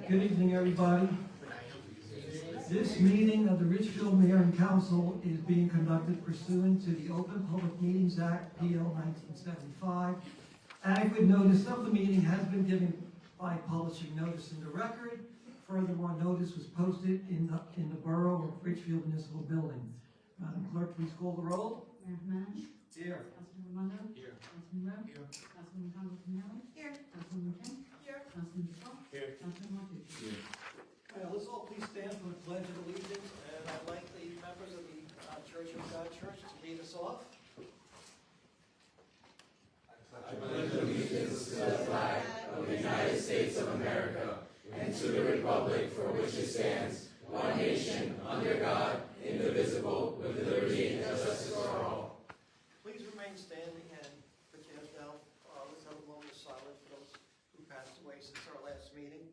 Good evening, everybody. This meeting of the Richfield Mayor and Council is being conducted pursuant to the Open Public Meetings Act, PL 1975. Adequate notice of the meeting has been given by publishing notice in the record. Furthermore, notice was posted in the Borough of Richfield Municipal Building. Madam Clerk, please call the roll. Mayor Jimenez. Here. Councilman Raimondo. Here. Councilman Rowe. Here. Councilman Conlon-Pinelli. Here. Councilman Kim. Here. Councilman Defoe. Here. Councilman Martucci. Here. Let's all please stand for the Pledge of Allegiance, and I'd like the members of the Church of God Church to lead us off. I pledge allegiance to the flag of the United States of America and to the republic for which it stands, one nation, under God, indivisible, with liberty and justice for all. Please remain standing and put your heads down. Let's have a moment of silence for those who passed away since our last meeting.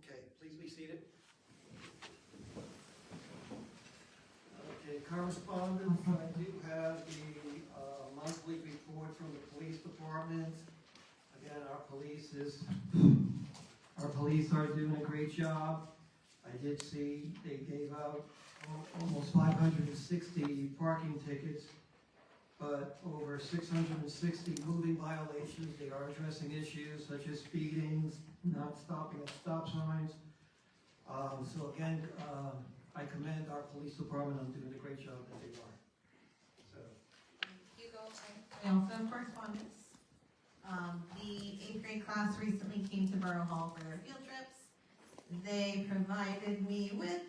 Okay, please be seated. Okay, correspondence, I do have the monthly report from the police department. Again, our police are doing a great job. I did see they gave out almost 560 parking tickets, but over 660 moving violations. They are addressing issues such as speeding, not stopping at stop signs. So again, I commend our police department on doing the great job that they are. So, Hugo, I also have correspondence. The 8th grade class recently came to Borough Hall for their field trips. They provided me with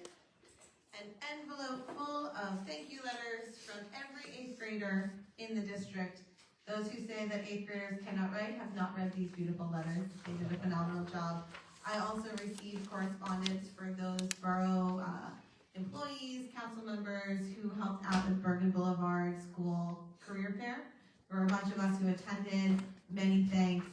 an envelope full of thank you letters from every 8th grader in the district. Those who say that 8th graders cannot write have not read these beautiful letters. They did a phenomenal job. I also received correspondence for those borough employees, council members who helped out with Bergen Boulevard School Career Fair. There were a bunch of us who attended. Many thanks.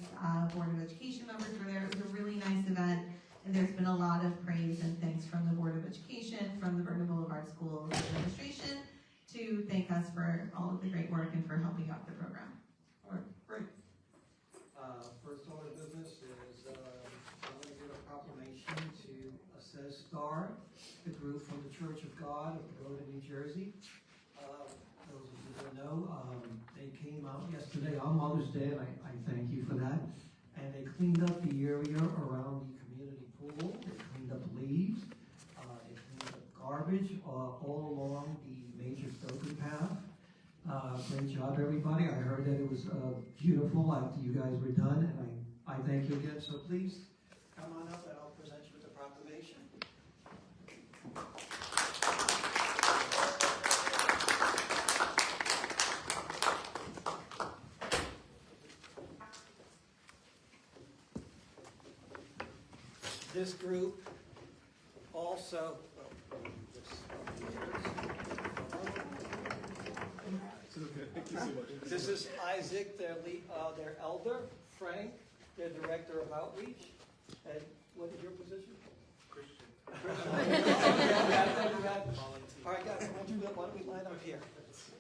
Board of Education members were there. It was a really nice event, and there's been a lot of praise and thanks from the Board of Education, from the Bergen Boulevard School Administration, to thank us for all of the great work and for helping out the program. all right, great. First order of business is I'm going to give a proclamation to Assess Star, the group from the Church of God of Pagoda, New Jersey. Those of you that know, they came out yesterday on Mother's Day, and I thank you for that. And they cleaned up the area around the community pool. They cleaned up leaves. They cleaned up garbage all along the major Stoughton path. Great job, everybody. I heard that it was beautiful after you guys were done, and I thank you again. So please come on up, and I'll present you with the proclamation. This group also, this is Isaac, their elder, Frank, their director of outreach, and what is your position? Christian. All right, guys, why don't we line up here?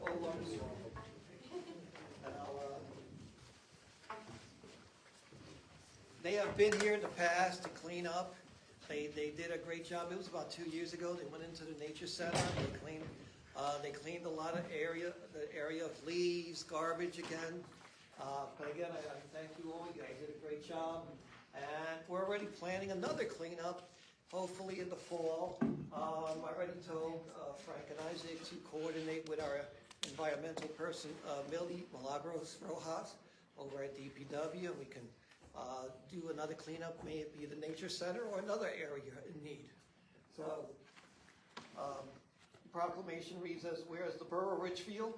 All along the wall. And they have been here in the past to clean up. They did a great job. It was about 2 years ago. They went into the nature center. They cleaned a lot of the area of leaves, garbage again. But again, I thank you all. You guys did a great job. And we're already planning another cleanup, hopefully in the fall. I already told Frank and Isaac to coordinate with our environmental person, Millie Milagros Rojas, over at DPW, and we can do another cleanup, may it be the nature center or another area in need. So, the proclamation reads as, whereas the Borough of Richfield,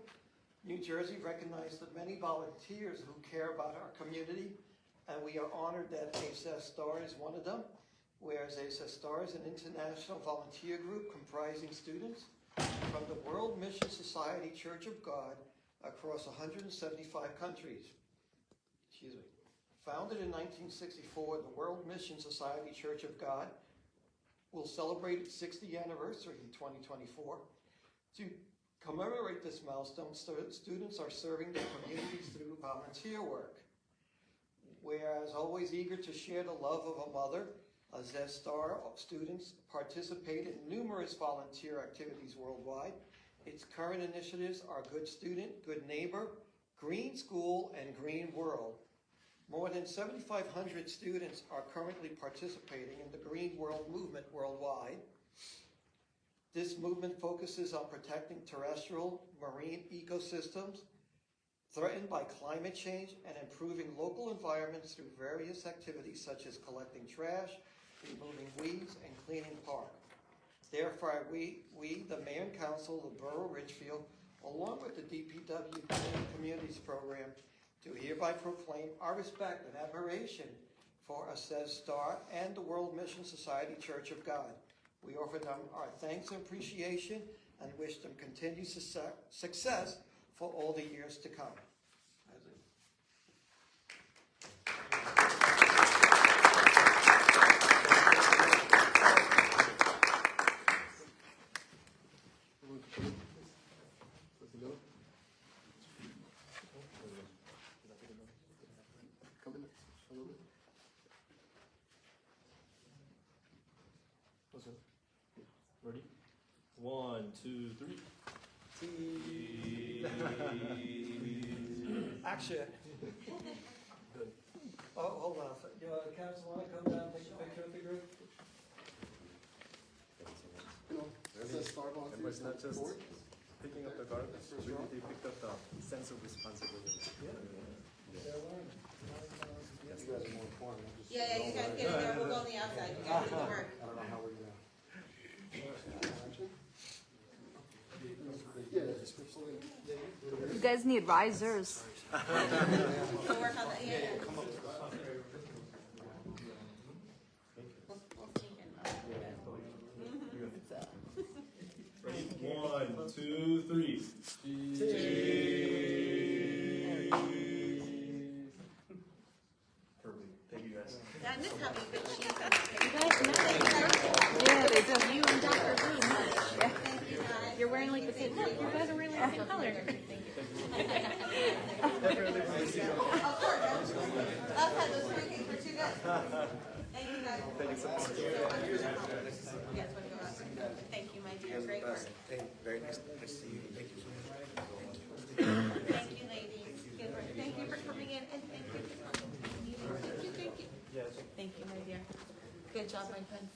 New Jersey recognizes the many volunteers who care about our community, and we are honored that Assess Star is one of them. Whereas Assess Star is an international volunteer group comprising students from the World Mission Society Church of God across 175 countries. Excuse me. Founded in 1964, the World Mission Society Church of God will celebrate its 60th anniversary in 2024. To commemorate this milestone, students are serving their communities through volunteer work. whereas always eager to share the love of a mother, Zest Star students participate in numerous volunteer activities worldwide. Its current initiatives are Good Student, Good Neighbor, Green School, and Green World. More than 7,500 students are currently participating in the Green World movement worldwide. This movement focuses on protecting terrestrial marine ecosystems threatened by climate change and improving local environments through various activities such as collecting trash, removing weeds, and cleaning park. Therefore, we, the Mayor and Council of the Borough of Ridgefield, along with the DPW Communities Program, do hereby proclaim our respect and admiration for Zest Star and the World Mission Society Church of God. We offer them our thanks and appreciation and wish them continued success for all the years to come. Ready? 1, 2, 3. Action. Oh, hold on. Council, want to come down and take a picture with the group? Everybody's not just picking up the garbage, really they picked up the sense of responsibility. They're learning. You guys are more informed. Yeah, you guys get in there, we'll go on the outside, you guys do the work. I don't know how we're gonna. You guys need risers. We'll work on that, yeah. Ready? 1, 2, 3. Perfect. Thank you guys. I miss having good cheese on You guys match. Yeah, they do. You and Dr. Blue match. Thank you guys. You're wearing like the same, look, you guys are wearing like the same color. Of course. Last time those pancakes were too good. Thank you guys. Thank you so much. Yes, want to go out? Thank you, my dear. Great work. Very nice to see you. Thank you so much. Thank you, ladies. Good work. Thank you for coming in and thank you. Thank you, thank you. Yes. Thank you, my dear. Good job, my friends.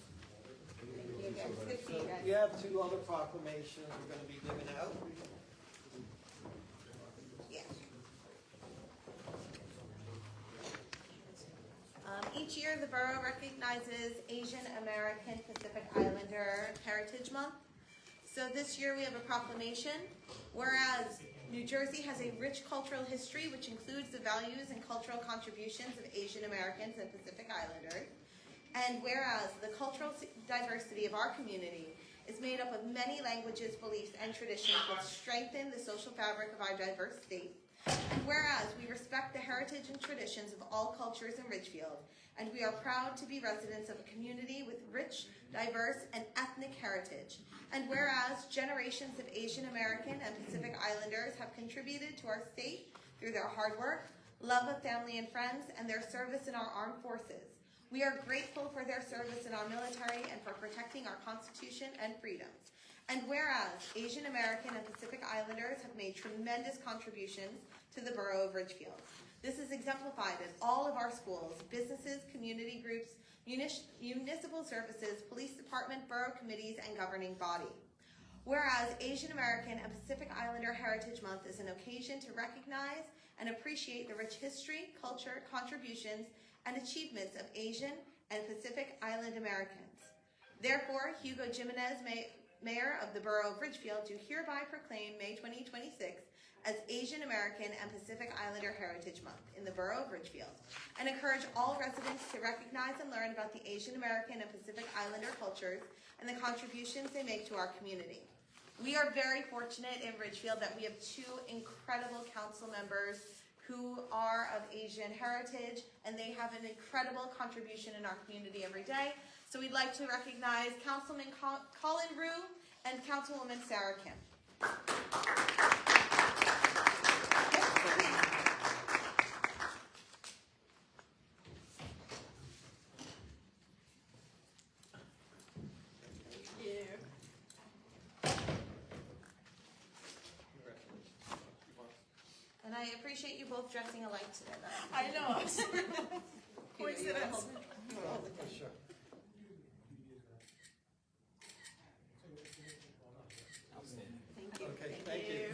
Thank you again. It's good to see you guys. We have 2 other proclamations we're going to be giving out. Yeah. Each year, the borough recognizes Asian American Pacific Islander Heritage Month. So this year we have a proclamation, whereas New Jersey has a rich cultural history which includes the values and cultural contributions of Asian Americans and Pacific Islanders, and whereas the cultural diversity of our community is made up of many languages, beliefs, and traditions that strengthen the social fabric of our diverse state, and whereas we respect the heritage and traditions of all cultures in Ridgefield, and we are proud to be residents of a community with rich, diverse, and ethnic heritage, and whereas generations of Asian American and Pacific Islanders have contributed to our state through their hard work, love of family and friends, and their service in our armed forces. We are grateful for their service in our military and for protecting our Constitution and freedoms. And whereas Asian American and Pacific Islanders have made tremendous contributions to the borough of Ridgefield. This is exemplified in all of our schools, businesses, community groups, municipal services, police department, borough committees, and governing body. Whereas Asian American and Pacific Islander Heritage Month is an occasion to recognize and appreciate the rich history, culture, contributions, and achievements of Asian and Pacific Island Americans. Therefore, Hugo Jimenez, Mayor of the Borough of Ridgefield, do hereby proclaim May 2026 as Asian American and Pacific Islander Heritage Month in the Borough of Ridgefield, and encourage all residents to recognize and learn about the Asian American and Pacific Islander cultures and the contributions they make to our community. We are very fortunate in Ridgefield that we have 2 incredible council members who are of Asian heritage, and they have an incredible contribution in our community every day. So we'd like to recognize Councilman Colin Rue and Councilwoman Sarah Kim. I appreciate you both dressing alike today. I know. Coincidence. Sure. Thank you. Okay, thank you.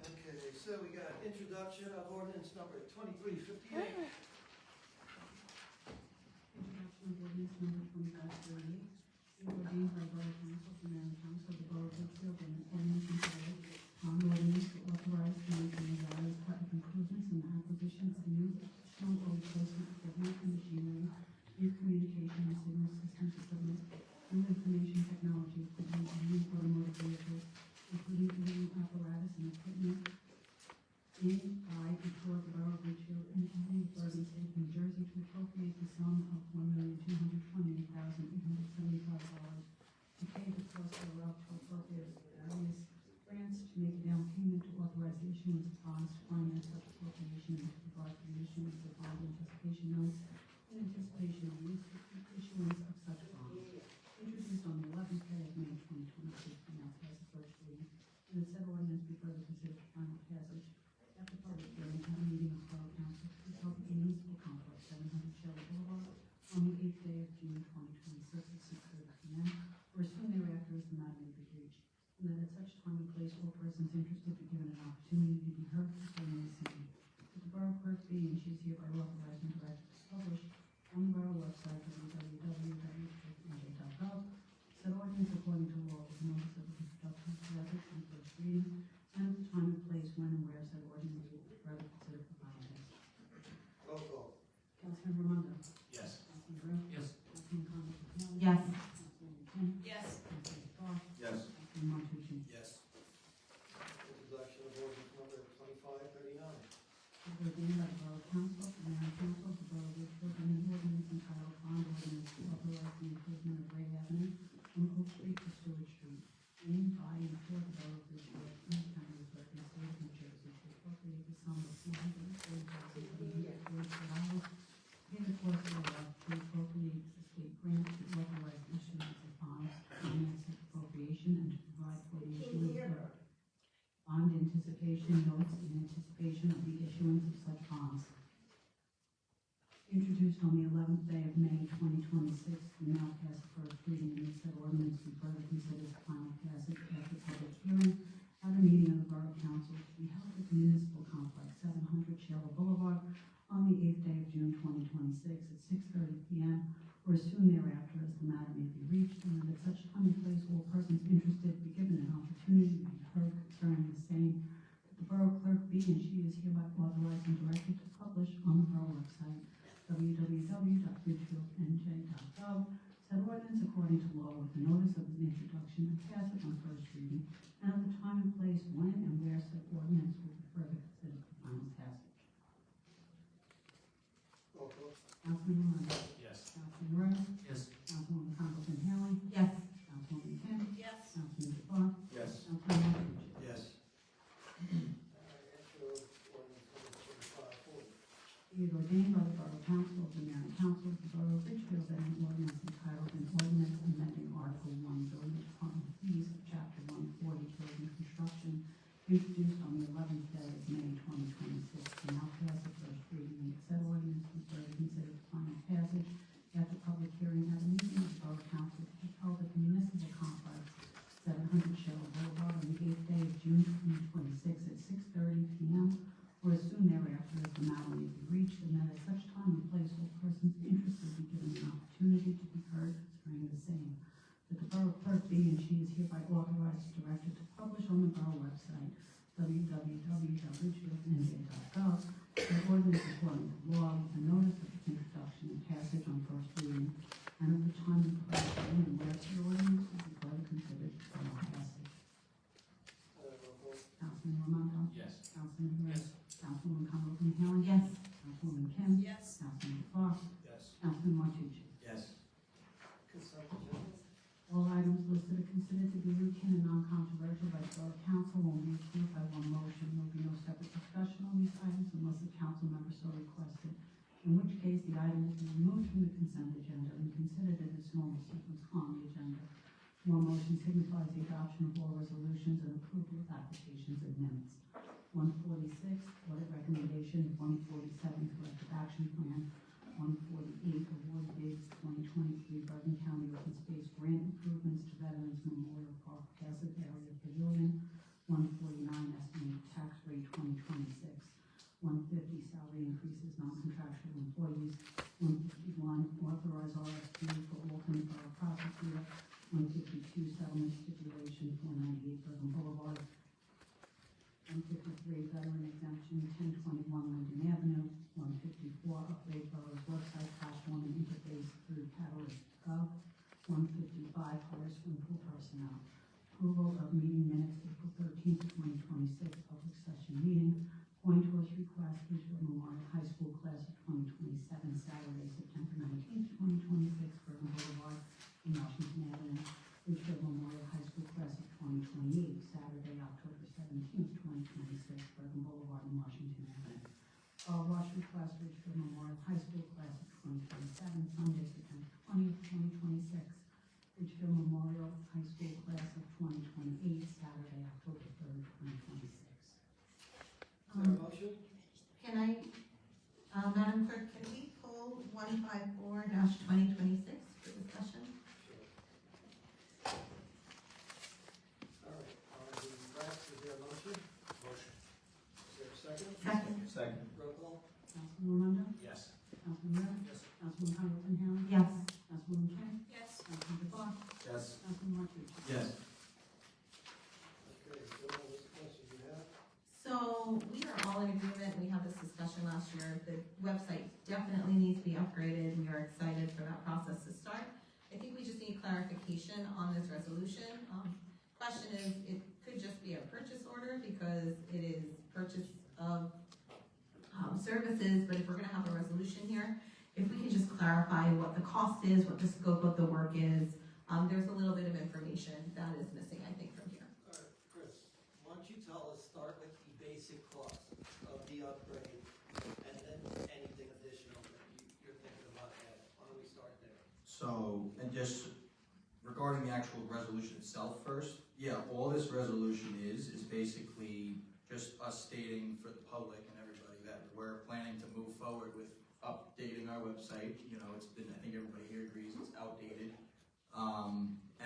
Okay, so we got introduction of ordinance number 2358. Introduction of ordinance number 2538, be ordained by Borough Council of the Mayor and Council of the Borough of Pittsfield and an ordinance entitled, "An ordinance to authorize the making of various public improvements and the acquisition of new additional or replacement equipment and machinery, new communication and signal systems equipment, new information technology equipment, and new automotive vehicles, including new apparatus and equipment in, by, and for the Borough of Ridgefield and County of Bergen, State of New Jersey, to appropriate the sum of $1,228,875 to pay the cost thereof, to appropriate various grants, to make a down payment, to authorize the issuance of bonds, to finance such appropriation, and to provide for the issuance of bond anticipation notes in anticipation of the issuance of such bonds. Introduced on the 11th day of May 2026, and now passed the first reading, and the said ordinance be further considered for final passage at the public hearing at a meeting of Borough Council to be held in the municipal complex, 700 Shelley Boulevard, on the 8th day of June 2026 at 6:30 p.m., or as soon thereafter as the matter may be reached, and that at such time and place all persons interested be given an opportunity to be heard concerning the same. That the Borough Clerk be and she is hereby authorized and directed to publish on the Borough website www.nj.gov said ordinance according to law with notice of introduction, passage, and first reading, and the time and place when and where said ordinance will be further considered for final passage. Roll call. Councilmember Ramondo. Yes. Councilman Brew. Yes. Councilman Thomas McDowell. Yes. Councilman Kim. Yes. Councilman Park. Yes. Councilman Martucci. Yes. Introduction of ordinance number 2539. Ordained by the Borough Council, the Mayor and Council of the Borough of Ridgefield, and an ordinance entitled Bond Ordinance to authorize the improvement of Ray Avenue from Oak Street to Stewart Street, named by and for the Borough of Ridgefield, and the County of Bergen, State of New Jersey, to appropriate the sum of $240,700 to pay the cost thereof, to appropriate the state grant, to authorize the issuance of bonds, finance such appropriation, and to provide for the issuance of bond anticipation notes in anticipation of the issuance of such bonds. Introduced on the 11th day of May 2026, we now pass the first reading, and said ordinance be further considered for final passage after public hearing at a meeting of the Borough Council to be held at the Municipal Complex, 700 Shelley Boulevard, on the 8th day of June 2026 at 6:30 p.m., or as soon thereafter as the matter may be reached, and that at such time and place all persons interested be given an opportunity to be heard concerning the same. That the Borough Clerk be and she is hereby authorized and directed to publish on the Borough website www.ridgefield.nj.gov said ordinance according to law with the notice of an introduction and passage on first reading, and at the time and place when and where said ordinance will be further considered for final passage. Roll call. Councilman Rondo. Yes. Councilman Rowe. Yes. Councilwoman Conklin Haley. Yes. Councilwoman Kim. Yes. Councilman DeBoer. Yes. Councilman Martucci. Yes. Intro ordinance number 2540. Be it ordained by the Borough Council of the Mayor and Council of the Borough of Ridgefield that an ordinance entitled an ordinance amending Article 1 Building Department Fees of Chapter 140 Building Construction, introduced on the 11th day of May 2026, and now pass the first reading, and said ordinance be further considered for final passage after public hearing at a meeting of the Borough Council to be held at the Municipal Complex, 700 Shelley Boulevard, on the 8th day of June 2026 at 6:30 p.m., or as soon thereafter as the matter may be reached, and that at such time and place all persons interested be given an opportunity to be heard concerning the same. That the Borough Clerk be and she is hereby authorized and directed to publish on the Borough website www.ridgefield.nj.gov the ordinance according to law with the notice of its introduction and passage on first reading, and at the time and place when and where said ordinance will be further considered for final passage. Roll call. Councilman Ramondo. Yes. Councilman case, the item will be removed from the consent agenda and considered in its normal sequence on the agenda. One motion signifies the adoption of all resolutions and approval of applications and minutes. 146, audit recommendation. 147, corrective action plan. 148, award bids 2023 Bergen County Open Space Grant Improvements to Veterans Memorial Park Passive Area Pavilion. 149, estimated tax rate 2026. 150, salary increases, non-contractual employees. 151, authorize RFP for alternate borough prosecutor. 152, settlement stipulation, 498 Bergen Boulevard. 153, veteran exemption, 1021 Linden Avenue. 154, upgrade borough's website, platform and interface through Catalyst.gov. 155, hire swim pool personnel. Approval of meeting minutes, April 13th, 2026, public session meeting. Point horse request, Ridgefield Memorial High School class of 2027, Saturday, September 19th, 2026, Bergen Boulevard in Washington Avenue. Ridgefield Memorial High School class of 2028, Saturday, October 17th, 2026, Bergen Boulevard in Washington Avenue. Wash request, Ridgefield Memorial High School class of 2027, Sunday, September 20th, 2026. Ridgefield Memorial High School class of 2028, Saturday, October 3rd, 2026. Is there a motion? Can I, Madam Clerk, can we pull 154-2026 for discussion? All right, on the grants, is there a motion? Motion. Is there a second? Second. Second. Roll call? Councilman Rondo? Yes. Councilman Rivers? Yes. Councilman Conrad-Penham? Yes. Councilwoman Kim? Yes. Councilman DeBoer? Yes. Councilman Marquardt? Yes. Okay, Bill, what's the question you have? So we are all in agreement, we had this discussion last year, the website definitely needs to be upgraded, we are excited for that process to start. I think we just need clarification on this resolution. Question is, it could just be a purchase order because it is purchase of services, but if we're gonna have a resolution here, if we can just clarify what the cost is, what the scope of the work is, there's a little bit of information that is missing, I think, from here. All right, Chris, why don't you tell us, start with the basic cost of the upgrade, and then anything additional that you're thinking about adding. Why don't we start there? So, and just regarding the actual resolution itself first, yeah, all this resolution is basically just us stating for the public and everybody that we're planning to move forward with updating our website. You know, it's been, I think everybody here agrees it's outdated.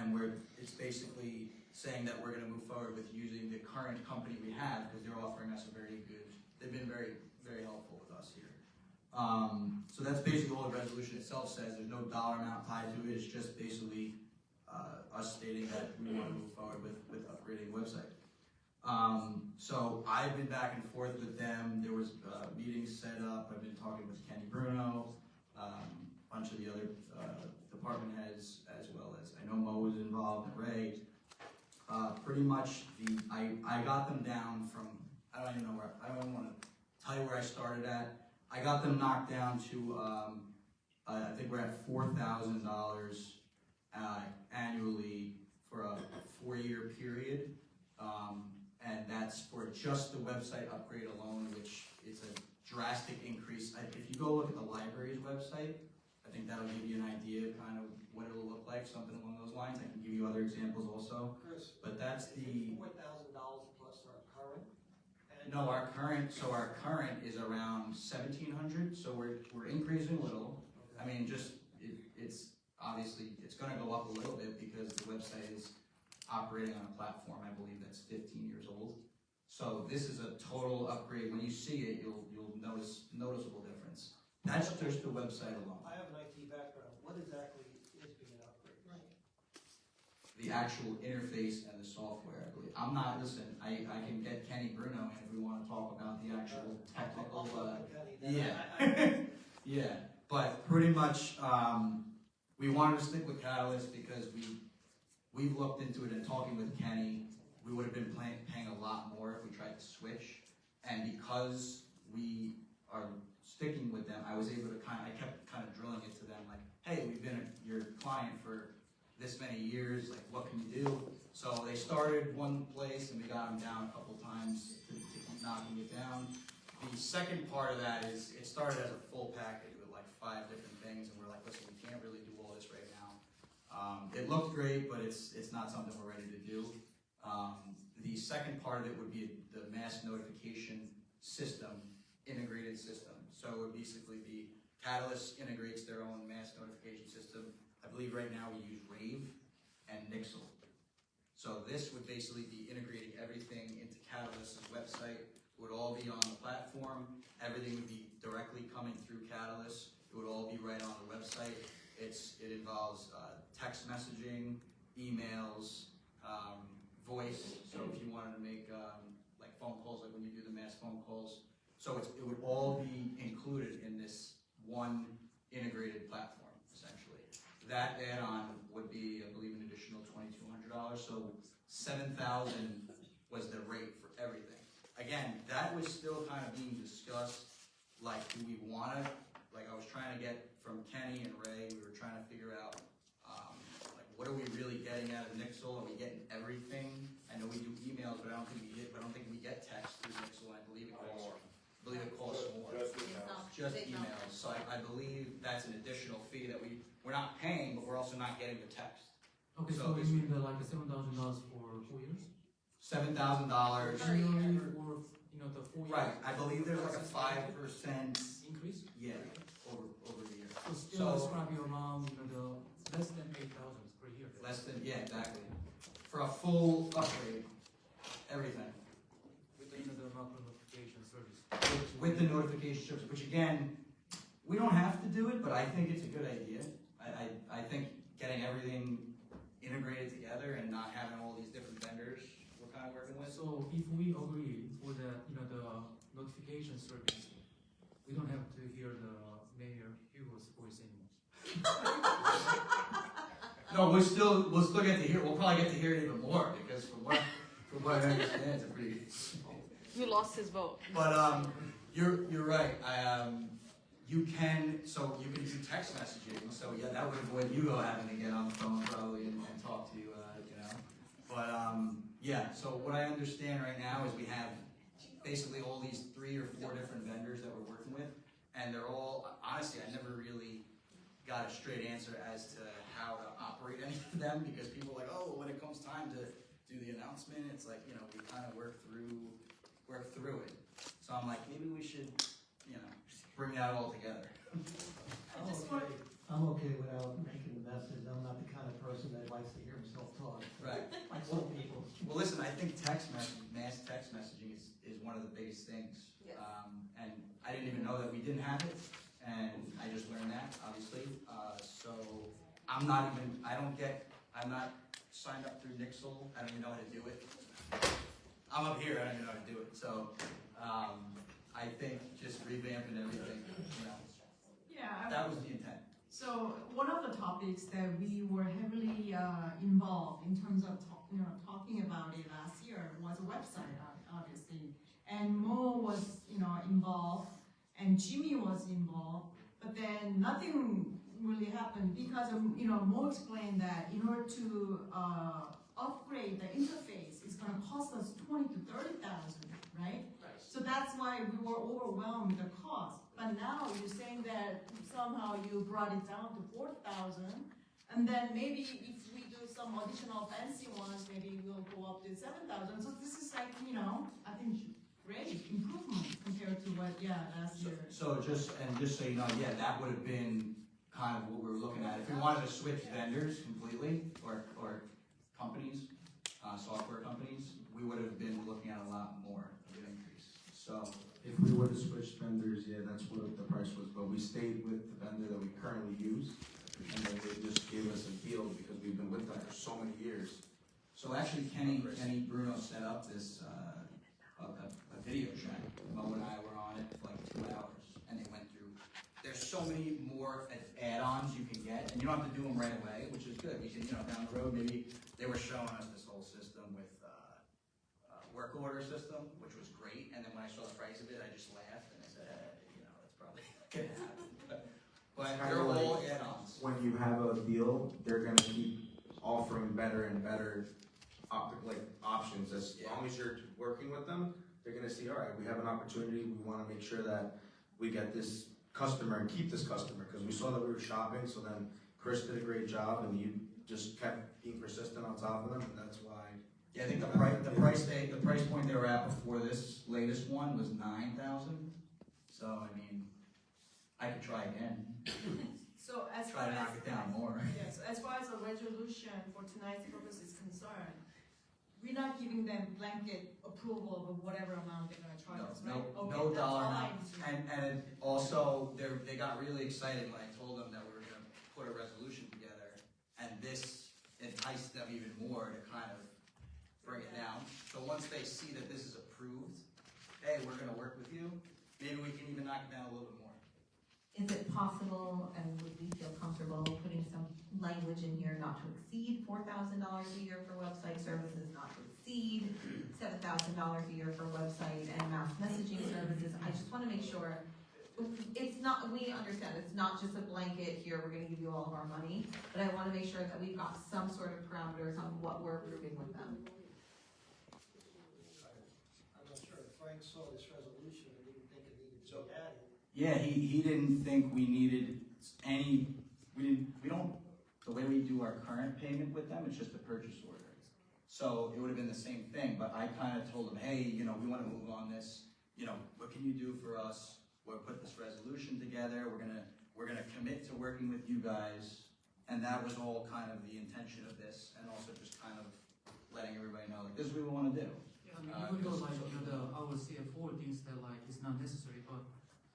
And it's basically saying that we're gonna move forward with using the current company we have, because they're offering us a very good, they've been very, very helpful with us here. So that's basically all the resolution itself says. There's no dollar amount tied to it. It's just basically us stating that we want to move forward with upgrading the website. So I've been back and forth with them. There was meetings set up. I've been talking with Kenny Bruno, a bunch of the other department heads, as well as I know Mo was involved and Ray. Pretty much I got them down from, I don't even know where, I don't even want to tell you where I started at. I got them knocked down to, I think we're at $4,000 annually for a 4-year period. And that's for just the website upgrade alone, which is a drastic increase. If you go look at the library's website, I think that'll give you an idea of kind of what it'll look like, something along those lines. I can give you other examples also. Chris, But that's the, $4,000 plus our current? And no, our current is around 1,700, so we're increasing a little. I mean, just, it's obviously, it's gonna go up a little bit because the website is operating on a platform, I believe that's 15 years old. So this is a total upgrade. When you see it, you'll notice noticeable difference. That's just the website alone. I have an IT background. What exactly is being upgraded? Right. The actual interface and the software, I believe. I'm not, listen, I can get Kenny Bruno in if we want to talk about the actual technical, yeah. Yeah, but pretty much, we wanted to stick with Catalyst because we've looked into it and talking with Kenny, we would have been paying a lot more if we tried to switch. And because we are sticking with them, I was able to I kept kind of drilling it to them like, hey, we've been your client for this many years, like what can you do? So they started one place and we got them down a couple times to keep knocking it down. The second part of that is it started as a full package with like 5 different things, and we're like, listen, we can't really do all this right now. It looked great, but it's not something we're ready to do. The second part of it would be the mass notification system, integrated system. So it would basically be Catalyst integrates their own mass notification system. I believe right now we use Rave and Nixle. So this would basically be integrating everything into Catalyst's website. It would all be on the platform. Everything would be directly coming through Catalyst. It would all be right on the website. It involves text messaging, emails, voice. So if you wanted to make like phone calls, like when you do the mass phone calls. So it would all be included in this one integrated platform, essentially. That add-on would be, I believe, an additional $2,200. So $7,000 was the rate for everything. Again, that was still kind of being discussed. Like, do we want to? Like, I was trying to get from Kenny and Ray. We were trying to figure out, like, what are we really getting out of Nixle? Are we getting everything? I know we do emails, but I don't think we get text through Nixle. I believe it costs more. Just emails. So I believe that's an additional fee that we're not paying, but we're also not getting the text. Okay, So so this- you mean like $7,000 for 4 years? $7,000. Annually for, the 4 years? Right. I believe there's like a 5% Increase? over the year. So still So- describe your amount, the less than 8,000 per year. Less than, yeah, exactly. For a full upgrade, everything. With the macro notification service. With the notification service, which again, we don't have to do it, but I think it's a good idea. I think getting everything integrated together and not having all these different vendors we're kind of working with. So if we agree for the, the notification service, we don't have to hear the Mayor Hugo's voice anymore. No, we'll still get to hear, we'll probably get to hear it even more, because from what I understand, it's a pretty. You lost his vote. But you're right. You can do text messaging. So yeah, that would avoid Hugo having to get on the phone probably and talk to you. But yeah. So what I understand right now is we have basically all these 3 or 4 different vendors that we're working with, and they're all honestly I never really got a straight answer as to how to operate any of them, because people are like, oh, when it comes time to do the announcement, it's like, we kind of work through it. So I'm like, maybe we should, bring that all together. I'm okay without making the message. I'm not the kind of person that likes to hear himself talk. Right. Like some people. Well, listen, I think mass text messaging is one of the biggest things. Yes. And I didn't even know that we didn't have it, and I just learned that, obviously. So I'm not signed up through Nixle. I don't even know how to do it. I'm up here, I don't even know how to do it. So I think just revamping everything, Yeah, that was the intent. so one of the topics that we were heavily involved in terms of talking about it last year was a website, obviously. And Mo was, involved, and Jimmy was involved, but then nothing really happened because, Mo explained that in order to upgrade the interface, it's gonna cost us $20,000 to $30,000, right? So that's why we were overwhelmed with the cost. But now you're saying that somehow you brought it down to 4,000, and then maybe if we do some additional fancy ones, maybe we'll go up to 7,000. So this is like, I think great improvement compared to what, last year. So just so you know, yeah, that would have been kind of what we were looking at. If we wanted to switch vendors completely, or companies, software companies, we would have been looking at a lot more of an increase. So, If we were to switch vendors, yeah, that's what the price was, but we stayed with the vendor that we currently use, and then they just gave us a deal because we've been with them for so many years. so actually Kenny Bruno set up this, a video chat. Mo and I were on it for like 2 hours, and they went through, there's so many more add-ons you can get, and you don't have to do them right away, which is good. We can, down the road, maybe they were showing us this whole system with work order system, which was great, and then when I saw the price of it, I just laughed, and I said, that's probably not gonna happen. But they're all add-ons. When you have a deal, they're gonna keep offering better and better options. As long as you're working with them, they're gonna see, all right, we have an opportunity, we wanna make sure that we get this customer and keep this customer, because we saw that we were shopping, so then Chris did a great job, and you just kept being persistent on top of them, and that's why. Yeah, I think the price point they were at before this latest one was 9,000. So, I mean, I could try again, So as try far to knock as, it down more. yes, as far as the resolution for tonight's purpose is concerned, we're not giving them blanket approval of whatever amount they're gonna charge us, right? Okay, No that's dollar all I amount. need to know. And it also, they got really excited when I told them that we were gonna put a resolution together, and this enticed them even more to kind of bring it down. So once they see that this is approved, hey, we're gonna work with you, maybe we can even knock it down a little bit more. Is it possible, and would we feel comfortable putting some language in here not to exceed $4,000 a year for website services, not to exceed $7,000 a year for website and mass messaging services? I just wanna make sure, it's not, we understand, it's not just a blanket, here, we're gonna give you all of our money, but I wanna make sure that we've got some sort of parameters on what we're approving with them. I'm not sure if Frank saw this resolution and didn't think it needed to be added. Yeah, he didn't think we needed any, we don't, the way we do our current payment with them, it's just a purchase order. So it would have been the same thing, but I kind of told him, hey, you know, we want to move on this, you know, what can you do for us? We'll put this resolution together, we're gonna commit to working with you guys, and that was all kind of the intention of this, and also just kind of letting everybody know, like, this is what we want to do. Yeah, I mean, even though like, our CFO thinks that like it's not necessary, but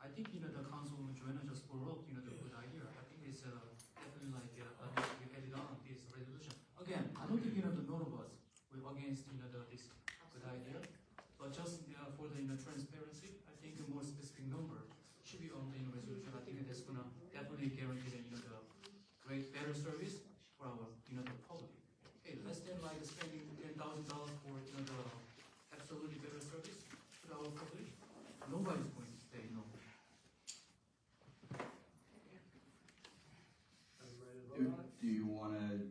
I think, the Councilwoman Joanna just brought up, the good idea. I think it's definitely like, you added on this resolution. Again, I don't think, the none of us were against, this good idea, but just, for the, transparency, I think a more specific number should be on the resolution. I think that's gonna definitely guarantee the, the great, better service for our, the public. Okay, less than like spending $10,000 for, the absolutely better service to our public, nobody's going to say no. Do you wanna,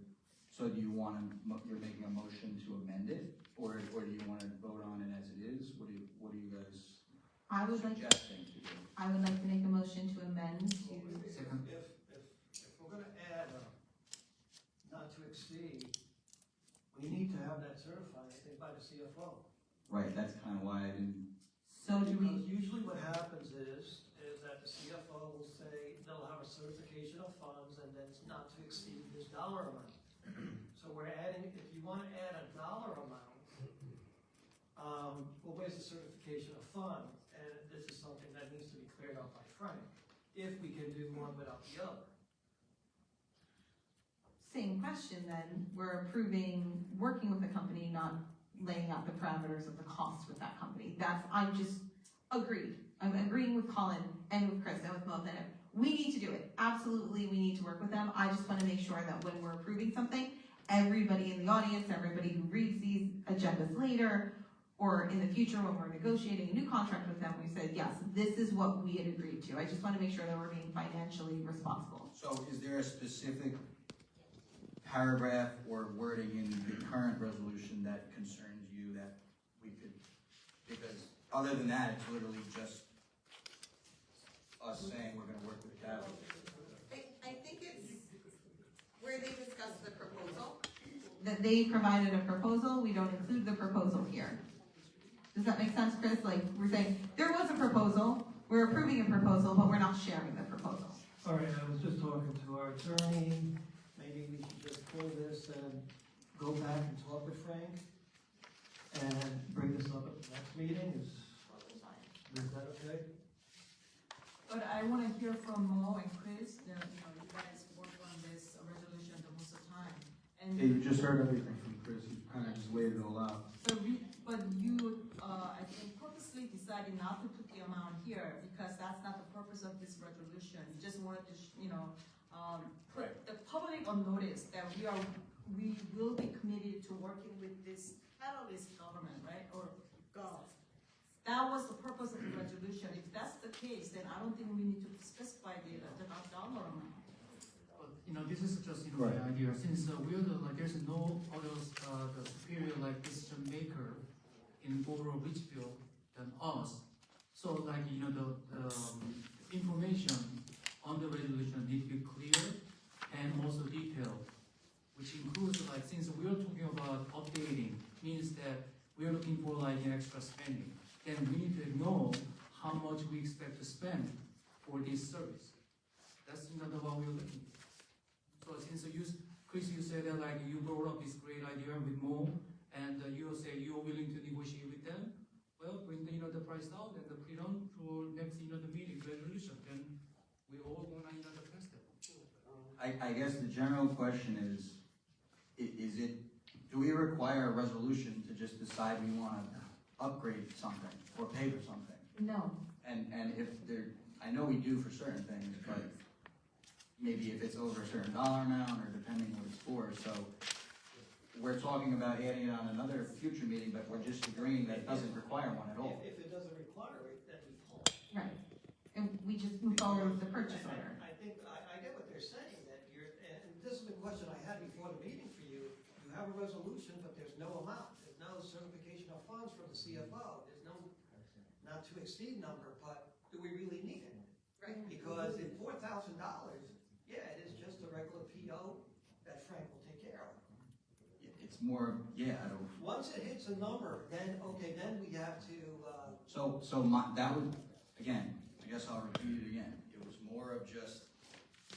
so do you wanna, you're making a motion to amend it, or do you wanna vote on it as it is? What are you guys I would like to make a motion to amend to, Second. If we're gonna add, not to exceed, we need to have that certified, I think, by the CFO. Right, that's kinda why I didn't, so do we, Because usually what happens is that the CFO will say, they'll have a certification of funds, and then it's not to exceed this dollar amount. So we're adding, if you wanna add a dollar amount, well, where's the certification of fund? And this is something that needs to be cleared up by Frank, if we can do one without the other. same question then, we're approving working with the company, not laying out the parameters of the cost with that company. I'm just agreed. I'm agreeing with Colin and with Chris and with both of them. We need to do it. Absolutely, we need to work with them. I just want to make sure that when we're approving something, everybody in the audience, everybody who reads these agendas later, or in the future when we're negotiating a new contract with them, we said, yes, this is what we had agreed to. I just want to make sure that we're being financially responsible. so is there a specific paragraph or wording in the current resolution that concerns you that we could, because other than that, it's literally just us saying we're gonna work with Cal. I think it's where they discuss the proposal. That they provided a proposal, we don't include the proposal here. Does that make sense, Chris? Like, we're saying, there was a proposal, we're approving a proposal, but we're not sharing the proposal. All right, I was just talking to our attorney, maybe we should just pull this and go back and talk with Frank and bring this up at the next meeting, is that okay? But I wanna hear from Mo and Chris, that, you guys work on this resolution the most of the time. And yeah, you just heard everything from Chris, you kinda just laid it all out. but you, I think purposely decided not to put the amount here, because that's not the purpose of this resolution. You just wanted to, put the public on notice that we will be committed to working with this catalyst government, right, or gov. That was the purpose of the resolution. If that's the case, then I don't think we need to specify the dollar amount. But, this is just, Right. my idea, since we're there's no other, the superior like decision maker in overall Richfield than us. So like, information on the resolution need to be clear and also detailed, which includes like, since we are talking about updating, means that we are looking for like an extra spending, then we need to know how much we expect to spend for this service. That's another one we're looking for. So since Chris, you said that like you brought up this great idea with Mo, and you say you're willing to negotiate with them, well, bring the, the price down and put it on for next, the meeting resolution, then we all gonna, pass that. I guess the general question is it, do we require a resolution to just decide we wanna upgrade something or pay for something? No. And if there, I know we do for certain things, but maybe if it's over a certain dollar amount or depending what it's for, so we're talking about adding it on another future meeting, but we're just agreeing that it doesn't require one at all. If it doesn't require it, then we pull. Right. And we just move forward with the purchase order. I think, I get what they're saying, that you're, and this is the question I had before the meeting for you. You have a resolution, but there's no amount. There's no certification of funds from the CFO. There's no, not to exceed number, but do we really need it? Right. Because in $4,000, yeah, it is just a regular PO that Frank will take care of. It's more, yeah, I don't. Once it hits a number, then, okay, then we have to, That would, again, I guess I'll repeat it again. It was more of just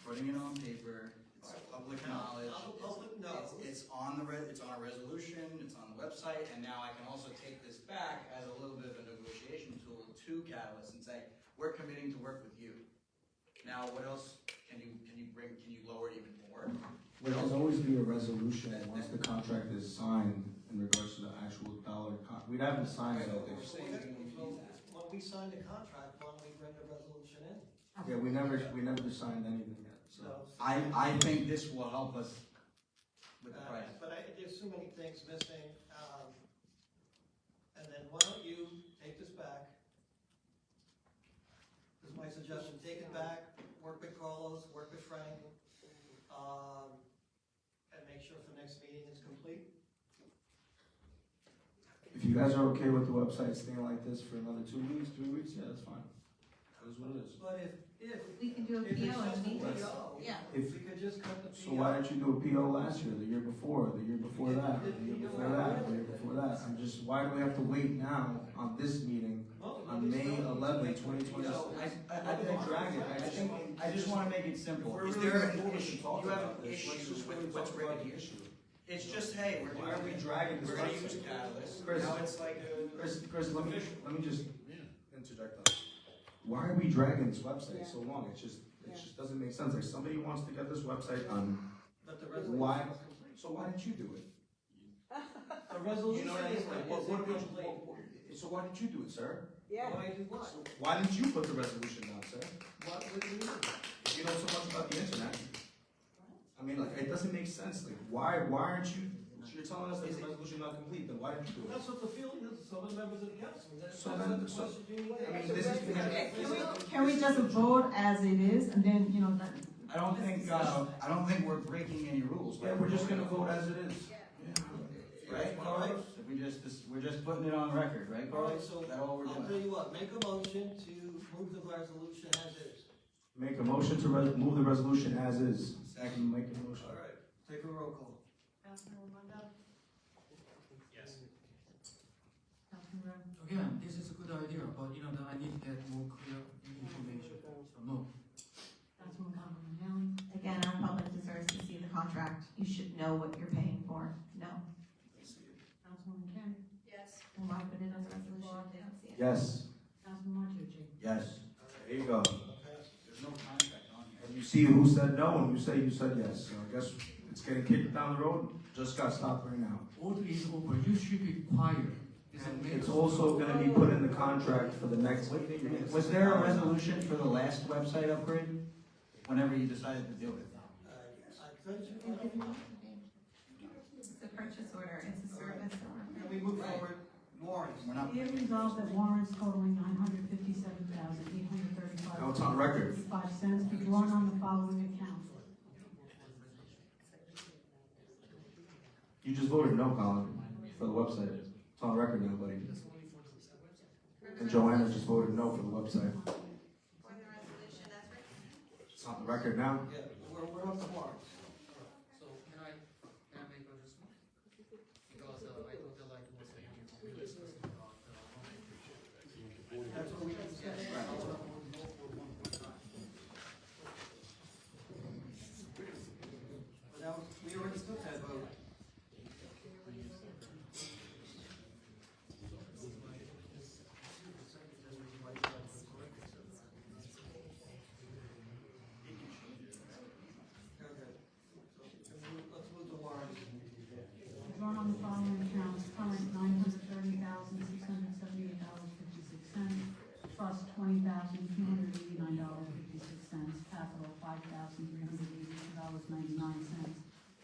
putting it on paper, it's public knowledge. Now the public knows. It's on it's on a resolution, it's on the website, and now I can also take this back as a little bit of a negotiation tool to Catalyst and say, we're committing to work with you. Now, what else can you bring, can you lower it even more? There will always be a resolution once the contract is signed in regards to the actual dollar. We haven't signed it. When we signed the contract, when we bring the resolution in. Yeah, we never signed anything yet. So I think this will help us with the price. But there's so many things missing, and then why don't you take this back? This is my suggestion, take it back, work with Carlos, work with Frank, and make sure for next meeting it's complete. if you guys are okay with the website staying like this for another 2 weeks, 3 weeks, yeah, that's fine. That is what it is. But if We can do a it's PO just and a meet it. PO, Yeah. If, we could just cut the PO. so why didn't you do a PO last year, the year before that, the year before that, the year before that? I'm just, why do we have to wait now on this meeting, on May 11, 2020? I drag it, I just wanna make it simple. Is there an issue, you have issues with what's written here? It's just, hey, Why are we dragging this we're gonna website? use Catalyst, Chris. now it's like Chris, let me just interject on this. Why are we dragging this website so long? It just doesn't make sense. Like, somebody wants to get this website done, But the resolution why? is complete. So why didn't you do it? The resolution You know what I mean? is Like, incomplete. so why didn't you do it, sir? Why do what? Why didn't you put the resolution down, sir? What would you mean? If you know so much about the internet. I mean, like, it doesn't make sense. Like, why aren't you, you're telling us that the resolution not complete, then why didn't you do it? That's what the feeling is of some of the members of the council. That's So what then- the so- question you I mean, asked. this is. Can we just vote as it is, and then, that. I don't think we're breaking any rules. Yeah, we're just gonna vote as it is. Right, Carlos? We're just putting it on record, right, All right, Carlos? so That's all we're I'll tell doing. you what, make a motion to move the resolution as is. Make a motion to move the resolution as is. Second, make a motion. All right, take a roll call. Councilman Wanda? Yes. Councilman Ram? Again, this is a good idea, but that I need to get more clear information, so no. Councilwoman Conklin Haley. Again, our public deserves to see the contract. You should know what you're paying for. No. Councilwoman Kim. Yes. And why put it as a resolution if they don't see it? Yes. Councilman Martucci. Yes. There you go. There's no contract on here. And you see who said no, and you say you said yes. So I guess it's getting kicked down the road. Just got stopped right now. Order is over, you should require. It's also gonna be put in the contract for the next. Was there a resolution for the last website upgrade? Whenever you decided to do it? I could you, It's a purchase order. It's a service order. and we move forward, warrants. We're not. Be it resolved that warrants totaling $957,835. No, it's on record. 5 cents be drawn on the following accounts. You just voted no, Colin, for the website. It's on record now, buddy. And Joanna just voted no for the website. For the resolution On the record now? Yeah, we're up to March. So can I make a adjustment? Because I thought that like it was we were discussing about That's what we discussed. But that was, we already took that vote. Okay. So, let's move to warrants. Drawn on the following accounts, current $930,678.56, trust $20,289.56, capital $5,382.99,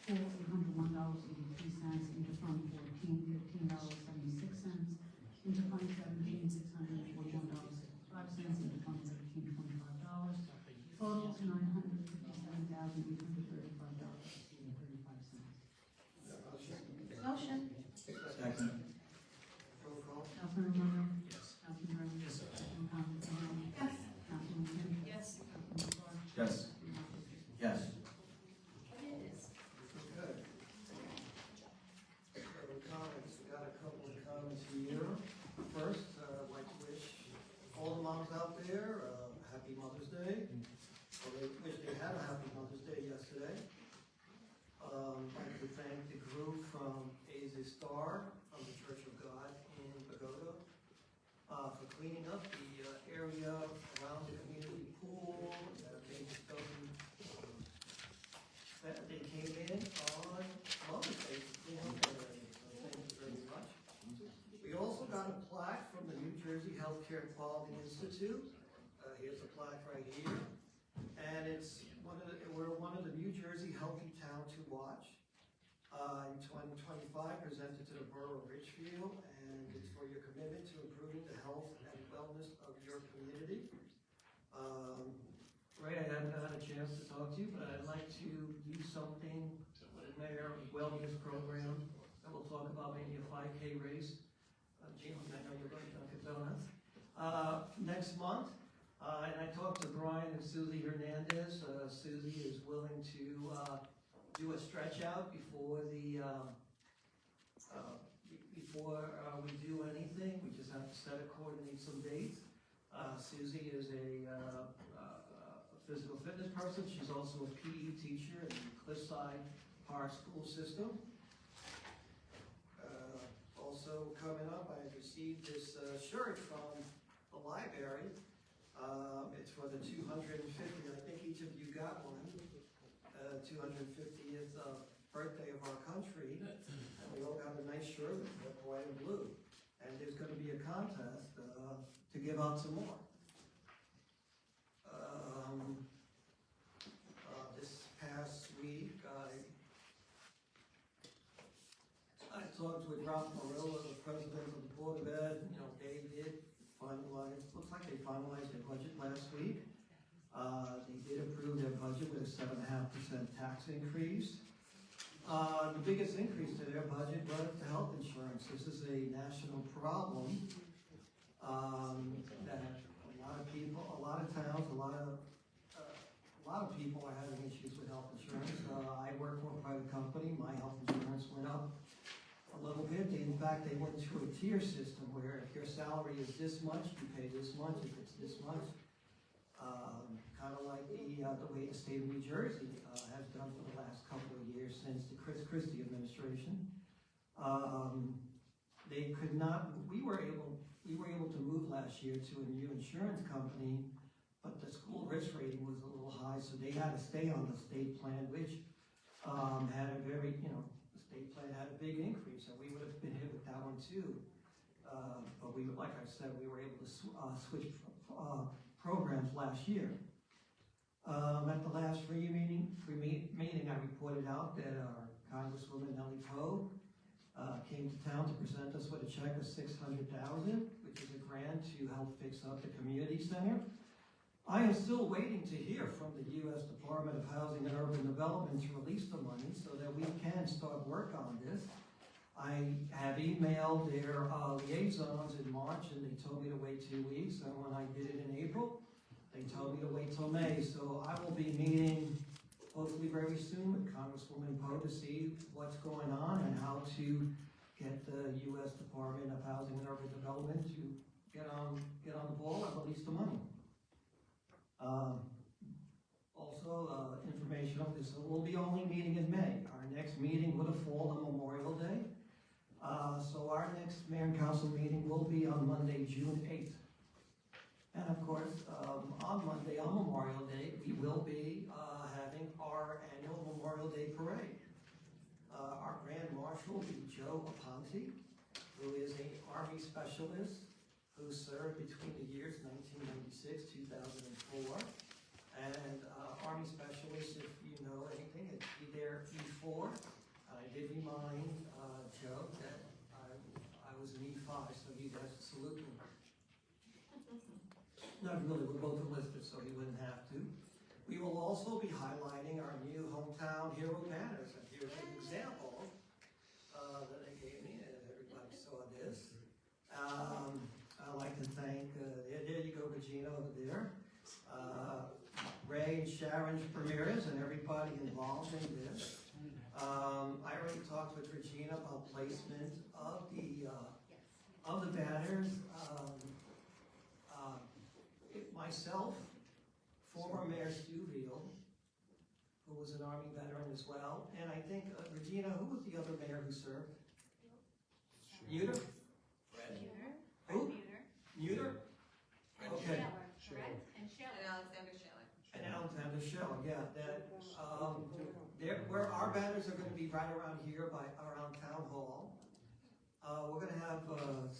pool $801.83, interfund $15.76, interfund $17,641.65, interfund $13.25, total $957,835.35. Motion. Second. Roll call. Councilman Romero? Yes. Councilman Rowland? Yes. Councilman Thomas? Yes. Councilman Kim? Yes. Councilman Clark? Yes. Yes. Good. So comments, we got a couple of comments here. First, I'd like to wish all the moms out there, happy Mother's Day. Or they wish they had a happy Mother's Day yesterday. I'd like to thank the group from Aza Star from the Church of God in Pagoda for cleaning up the area around the community pool. They discovered that they came in on Mother's Day to clean up that area. So thank you very much. We also got a plaque from the New Jersey Healthcare Quality Institute. Here's a plaque right here. And it's we're one of the New Jersey Healthy Town to Watch. In 2025, presented to the Borough of Richfield, and it's for your commitment to improving the health and wellness of your community. Right, I haven't had a chance to talk to you, but I'd like to do something with the Mayor Wellness Program, and we'll talk about maybe a 5K race. Jim, I know you're going to Dunkin' Donuts. Next month. And I talked to Brian and Susie Hernandez. Susie is willing to do a stretch out before we do anything. We just have to coordinate some dates. Susie is a physical fitness person. She's also a PE teacher in the Cliffside Park School System. Also coming up, I received this shirt from the library. It's for the 250th, I think each of you got one, 250th birthday of our country, and we all got a nice shirt with white and blue. And there's going to be a contest to give out some more. This past week, I talked with Ralph Morilla, the president of the Board of Ed. You know, they did finalize, looks like they finalized their budget last week. They did approve their budget with a 7.5% tax increase. The biggest increase to their budget was the health insurance. This is a national problem that a lot of people, a lot of towns, a lot of people are having issues with health insurance. I work for a private company. My health insurance went up a little bit. In fact, they went to a tier system where if your salary is this much, you pay this much. If it's this much, kind of like the way the state of New Jersey has done for the last couple of years since the Chris Christie administration. They could not. We were able to move last year to a new insurance company, but the school risk rating was a little high, so they had to stay on the state plan, which had a very, the state plan had a big increase, and we would have been hit with that one too. But we, like I said, we were able to switch programs last year. At the last free meeting, I reported out that our Congresswoman Nellie Poe came to town to present us with a check of $600,000, which is a grant to help fix up the community center. I am still waiting to hear from the U.S. Department of Housing and Urban Development to release the money so that we can start work on this. I have emailed their liaisons in March, and they told me to wait 2 weeks, and when I did it in April, they told told me to wait till May, so I will be meeting hopefully very soon with Congresswoman Poe to see what's going on and how to get the U.S. Department of Housing and Urban Development to get on the ball and release the money. Also, information on this, we'll be only meeting in May. Our next meeting would have fallen on Memorial Day. So our next mayor and council meeting will be on Monday, June 8th. And of course, on Monday, on Memorial Day, we will be having our annual Memorial Day Parade. Our Grand Marshal will be Joe Aponte, who is an Army specialist who served between the years 1996, 2004. And Army specialist, if you know anything, it's either E4. I did remind Joe that I was an E5, so he has to salute me. Not really, we're both enlisted, so he wouldn't have to. We will also be highlighting our new hometown hero banners. And here's an example that they gave me, and everybody saw this. I'd like to thank, there you go, Regina over there. Ray and Sharon Ramirez and everybody involved in this. I already talked with Regina about placement of the banners. Myself, former Mayor Stu Veal, who was an Army veteran as well, and I think, Regina, who was the other mayor who served? Muter? Fred. Who? Muter? Okay. And Alexander Scheller, yeah, that, where our banners are gonna be right around here around Town Hall. We're gonna have,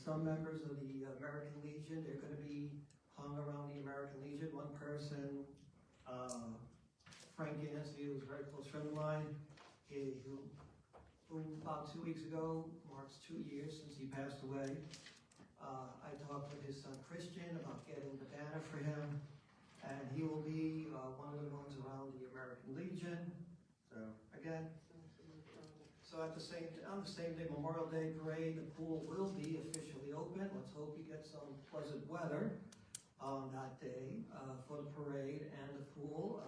some members of the American Legion, they're gonna be hung around the American Legion. One person, Frank Gansby, who's a very close friend of mine, who about 2 weeks ago marks 2 years since he passed away. I talked with his son Christian about getting the banner for him, and he will be one of the ones around the American Legion. So again, on the same day, Memorial Day parade, the pool will be officially open. Let's hope we get some pleasant weather on that day for the parade and the pool.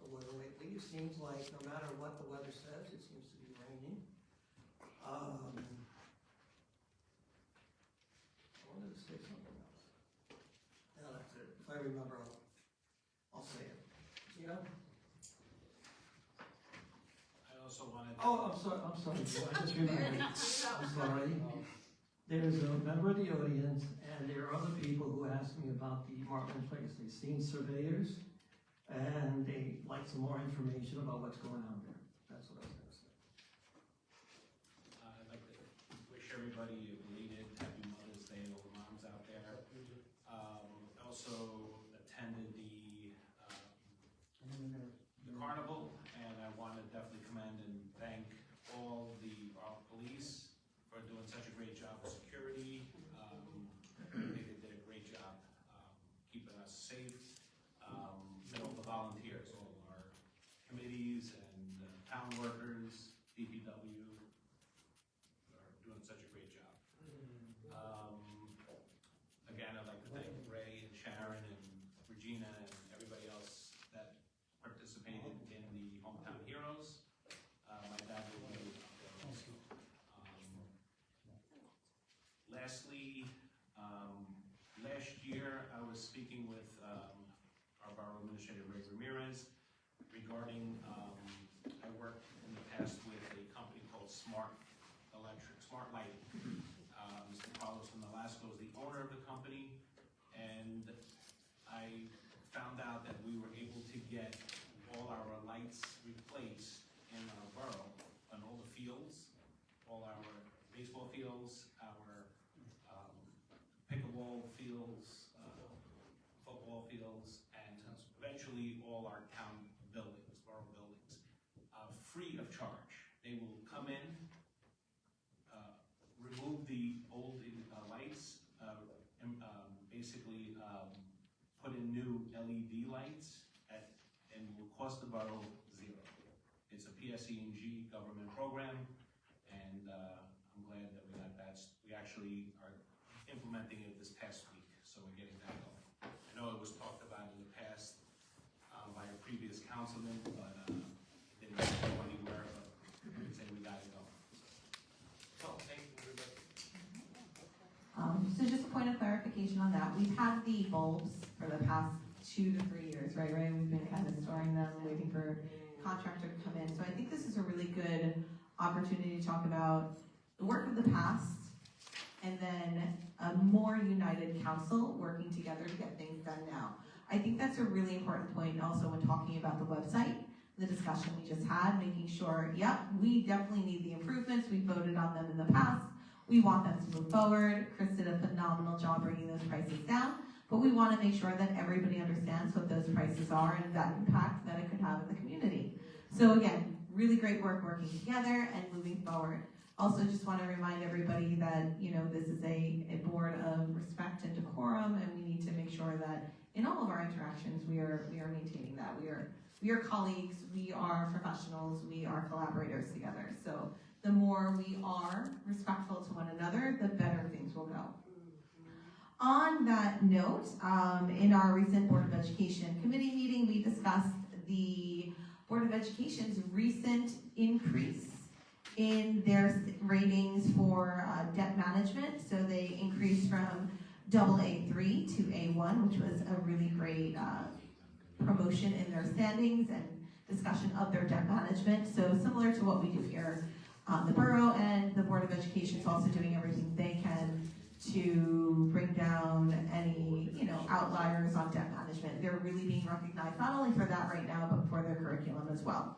The weather lately, it seems like no matter what the weather says, it seems to be raining. I wanted to say something else. No, that's it. If I remember, I'll say it. You know? I also wanted. Oh, I'm sorry. I just remembered. I'm sorry. There's a member of the audience, and there are other people who asked me about the Martin Place. They've seen surveyors, and they like some more information about what's going on there. That's what I was going to say. I'd like to wish everybody a belated Happy Mother's Day, all the moms out there. Also attended the carnival, and I want to definitely commend and thank all the police for doing such a great job of security. I think they did a great job keeping us safe. And all the volunteers, all our committees and town workers, DPW, are doing such a great job. Again, I'd like to thank Ray and Sharon and Regina and everybody else that participated in the Hometown Heroes. My dad will be there also. Lastly, last year I was speaking with our Borough Administrator Ray Ramirez regarding, I worked in the past with a company called Smart Lighting. Mr. Carlos from Velasco is the owner of the company, and I found out that we were able to get all our lights replaced in our borough on all the fields, all our baseball fields, our pickleball fields, football fields, and eventually all our town buildings, borough buildings, free of charge. They will come in, remove the old lights, basically put in new LED lights, and will cost the borough $0. It's a PSE&G government program, and I'm glad that we got that. We actually are implementing it this past week, so we're getting that going. I know it was talked about in the past clarification on that. We've had the bulbs for the past 2 to 3 years, right? We've been kind of storing them, waiting for contractor to come in. So I think this is a really good opportunity to talk about the work of the past and then a more united council working together to get things done now. I think that's a really important point also when talking about the website, the discussion we just had, making sure, we definitely need the improvements. We voted on them in the past. We want them to move forward. Chris did a phenomenal job bringing those prices down, but we want to make sure that everybody understands what those prices are and that impact that it could have in the community. So again, really great work working together and moving forward. Also just want to remind everybody that, this is a board of respect and decorum, and we need to make sure that in all of our interactions, we are maintaining that. We are colleagues, we are professionals, we are collaborators together. So the more we are respectful to one another, the better things will go. On that note, in our recent Board of Education committee meeting, we discussed the Board of Education's recent increase in their ratings for debt management. So they increased from AA3 to A1, which was a really great promotion in their standings and discussion of their debt management. So similar to what we do here on the borough, and the Board of Education is also doing everything they can to bring down any outliers on debt management. They're really being recognized not only for that right now, but for their curriculum as well.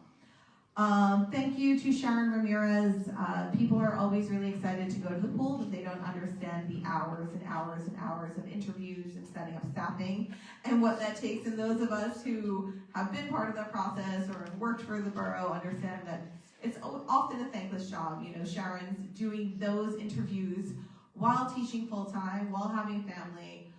Thank you to Sharon Ramirez. People are always really excited to go to the pool, but they don't understand the hours and hours and hours of interviews and setting up staffing and what that takes. And those of us who have been part of that process or have worked for the borough understand that it's often a thankless job. Sharon's doing those interviews while teaching full-time, while having family.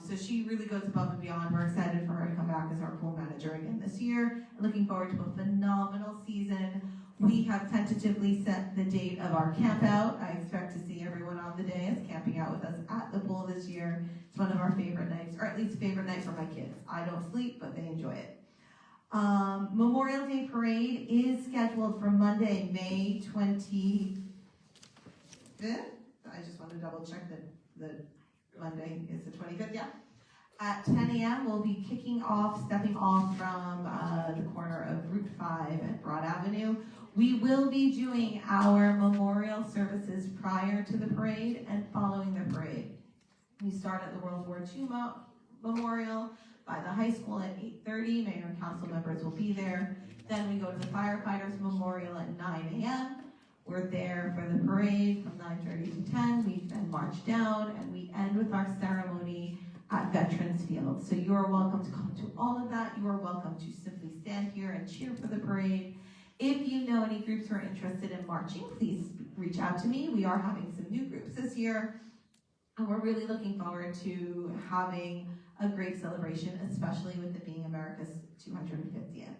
So she really goes above and beyond. We're excited for her to come back as our pool manager again this year. Looking forward to a phenomenal season. We have tentatively set the date of our camp out. I expect to see everyone on the day as camping out with us at the pool this year. It's one of our favorite nights, or at least favorite night for my kids. I don't sleep, but they enjoy it. Memorial Day Parade is scheduled for Monday, May 25th. I just want to double check that the Monday is the 25th, At 10 a.m. we'll be stepping off from the corner of Route 5 at Broad Avenue. We will be doing our memorial services prior to the parade and following the parade. We start at the World War II Memorial by the high school at 8:30. Mayor and council members will be there. Then we go to the Firefighters Memorial at 9 a.m. We're there for the parade from 9:30 to 10. We then march down, and we end with our ceremony at Veterans Field. So you are welcome to come to all of that. You are welcome to simply stand here and cheer for the parade. If you know any groups who are interested in marching, please reach out to me. We are having some new groups this year, and we're really looking forward to having a great celebration, especially with it being America's 250th.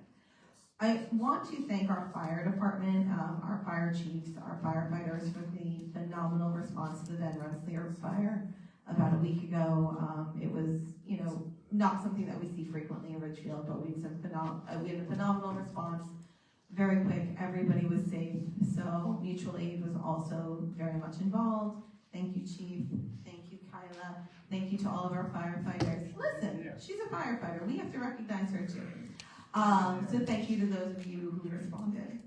I want to thank our fire department, our fire chiefs, our firefighters for the phenomenal response to the Van Rensselaer fire about a week ago. It was, not something that we see frequently in Ridgefield, but we had a phenomenal response, very quick. Everybody was safe, so mutual aid was also very much involved. Thank you, Chief. Thank you, Kyla. Thank you to all of our firefighters. Listen, she's a firefighter. We have to recognize her too. So thank you to those of you who responded.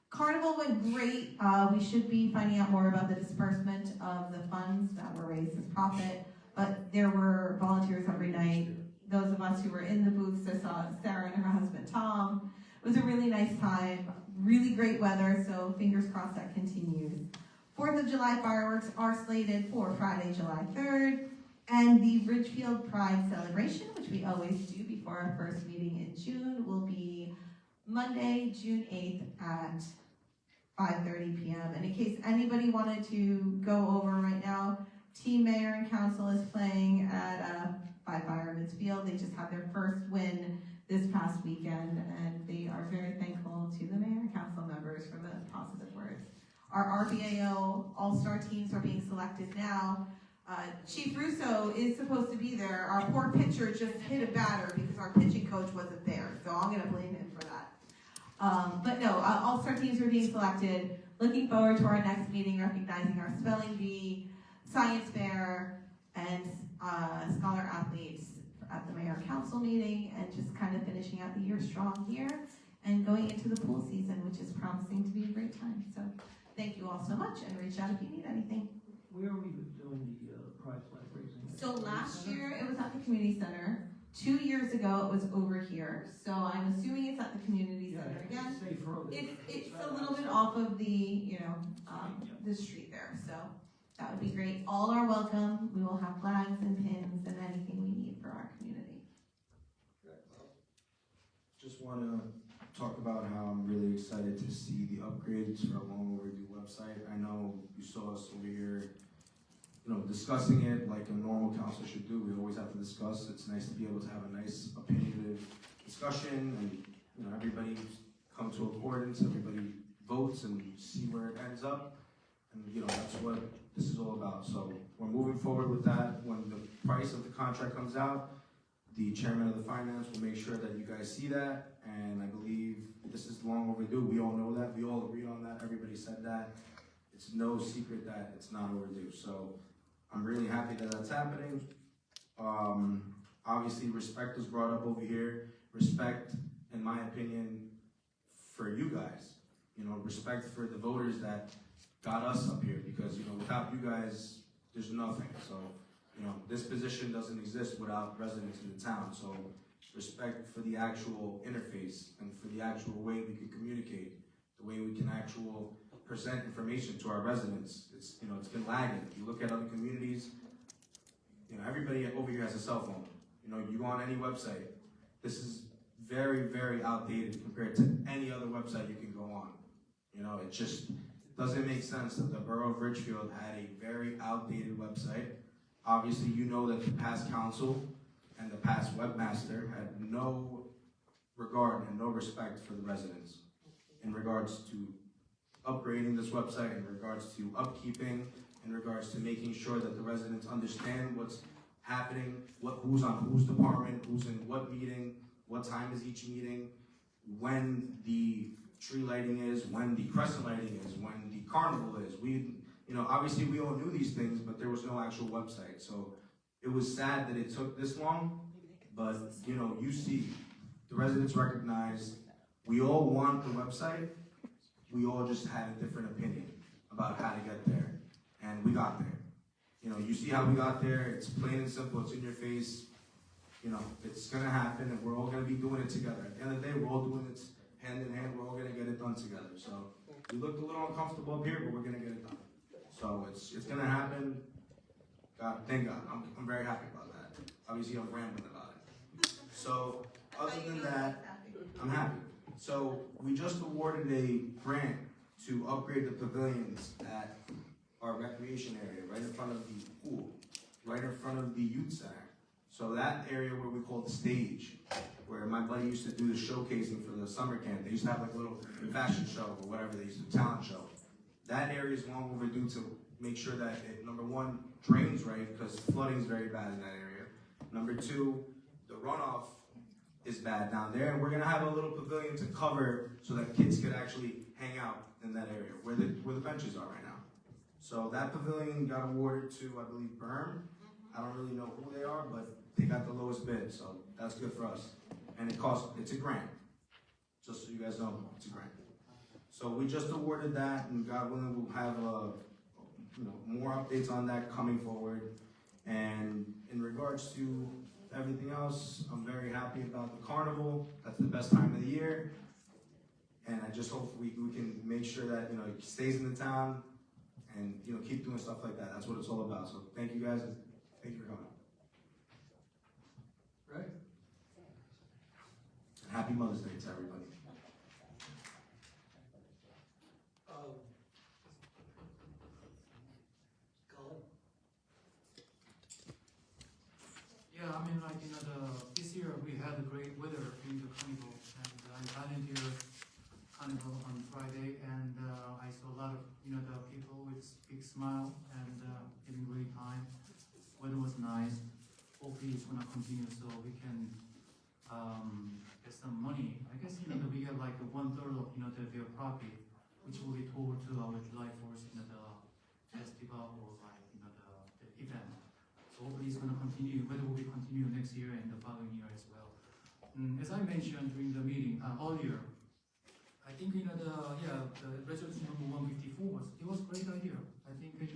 Carnival went great. We should be finding out more about the disbursement of the funds that were raised as profit, but there were volunteers every night. Those of us who were in the booths, I saw Sarah and her husband Tom. It was a really nice time, really great weather, so fingers crossed that continues. 4th of July fireworks are slated for Friday, July 3rd, and the Ridgefield Pride celebration, which we always do before our first meeting in June, will be Monday, June 8th at 5:30 p.m. And in case anybody wanted to go over right now, Team Mayor and Council is playing at Fireman's Field. They just had their first win this past weekend, and they are very thankful to the Mayor and Council members for the positive words. Our RBAO All-Star teams are being selected now. Chief Russo is supposed to be there. Our poor pitcher just hit a batter because our pitching coach wasn't there, so I'm going to blame him for that. But no, all-star teams are being selected. Looking forward to our next meeting, recognizing our spelling bee, science fair, and scholar athletes at the mayor council meeting, and just kind of finishing out the year strong here and going into the pool season, which is promising to be a great time. So thank you all so much, and reach out if you need anything. Where are we doing the prize flag raising? So last year it was at the community center. 2 years ago it was over here. So I'm assuming it's at the community center again. Say further. It's a little bit off of the, the street there. So that would be great. All are welcome. We will have flags and pins and anything we need for our community. Just wanna talk about how I'm really excited to see the upgrades for our long overdue website. I know you saw us over here, discussing it like a normal council should do. We always have to discuss. It's nice to be able to have a nice opinionative discussion and, everybody come to accordance, everybody votes and see where it ends up. And, that's what this is all about. So we're moving forward with that. When the price of the contract comes out, the chairman of the finance will make sure that you guys see that. And I believe this is long overdue. We all know that. We all agreed on that. Everybody said that. It's no secret that it's not overdue. So I'm really happy that that's happening. Obviously, respect was brought up over here. Respect, in my opinion, for you guys. Respect for the voters that got us up here, because, without you guys, there's nothing. So, this position doesn't exist without residents in the town. So, respect for the actual interface and for the actual way we can communicate, the way we can present information to our residents. It's been lagging. If you look at other communities, everybody over here has a cell phone. You go on any website. This is very, very outdated compared to any other website you can go on. It just doesn't make sense that the Borough of Ridgefield had a very outdated website. Obviously, you know that the past council and the past webmaster had no regard and no respect for the residents in regards to upgrading this website, in regards to upkeeping, in regards to making sure that the residents understand what's happening, who's on whose department, who's in what meeting, what time is each meeting, when the tree lighting is, when the crescent lighting is, when the carnival is. Obviously we all knew these things, but there was no actual website. So it was sad that it took this long, but you see, the residents recognize we all want the website. We all just had a different opinion about how to get there, and we got there. You see how we got there. It's plain and simple. It's in your face. It's gonna happen, and we're all gonna be doing it together. At the end of the day, we're all doing it hand in hand. We're all gonna get it done together. So we looked a little uncomfortable up here, but we're gonna get it done. So it's gonna happen. God, thank God. I'm very happy about that. Obviously, I'm rambling about it. So other than that, I'm happy. So we just awarded a grant to upgrade the pavilions at our recreation area, right in front of the pool, right in front of the youth center. So that area where we call the stage, where my buddy used to do the showcasing for the summer camp. They used to have like a little fashion show or whatever they used to, talent show. That area is long overdue to make sure that it, number one, drains right, because flooding is very bad in that area. Number two, the runoff is bad down there, and we're gonna have a little pavilion to cover so that kids could actually hang out in that area where the benches are right now. So that pavilion got awarded to, I believe, Berm. I don't really know who they are, but they got the lowest bid, so that's good for us. And it's a grant. Just so you guys know, it's a grant. So we just awarded that, and God willing, we'll have more updates on that coming forward. And in regards to everything else, I'm very happy about the carnival. That's the best time of the year. And I just hope we can make sure that, it stays in the town and, keep doing stuff like that. That's what it's all about. So thank you guys, and thank you for coming. Right. And happy Mother's Day to everybody. Colin? Yeah, this year we had a great weather during the carnival, and I volunteered carnival on Friday, and I saw a lot of the people with big smile and having a great time. Weather was nice. Hopefully it's gonna continue so we can get some money. I guess we get like 1/3 of their profit, which will be told to our July 4th the festival or like the event. So hopefully it's going to continue, whether it will continue next year and the following year as well. As I mentioned during the meeting earlier, I think the resolution number 154 was a great idea. I think good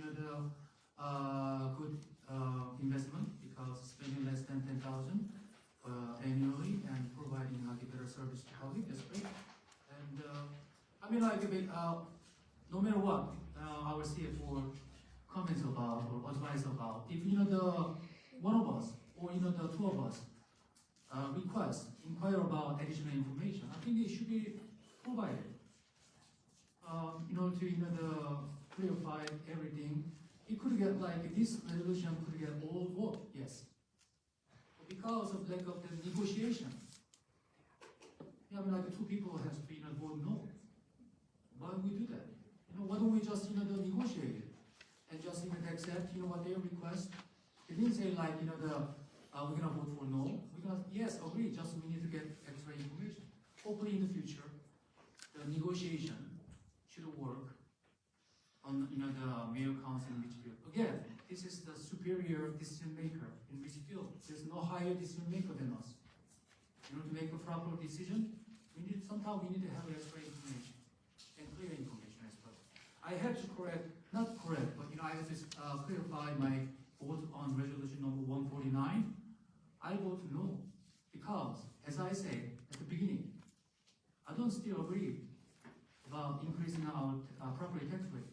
investment because spending less than 10,000 annually and providing like a better service to public is great. And no matter what our CFO comments about or advice about, if the one of us or the two of us inquire about additional information, I think it should be provided. In order to clarify everything, it could get like this resolution could get all vote yes, but because of lack of the negotiation, two people has to vote no. Why do we do that? Why don't we just negotiate it and just accept what they request? They didn't say like we're gonna vote for no. We're gonna yes agree. Just we need to get extra information. Hopefully in the future, the negotiation should work on the mayor council in Richfield. Again, this is the superior decision maker in Richfield. There's no higher decision maker than us. In order to make a proper decision, we need to have extra information and clear information as well. I have to not correct, but I have to clarify my vote on resolution number 149. I vote no because, as I said at the beginning, I don't still agree about increasing our property tax rate.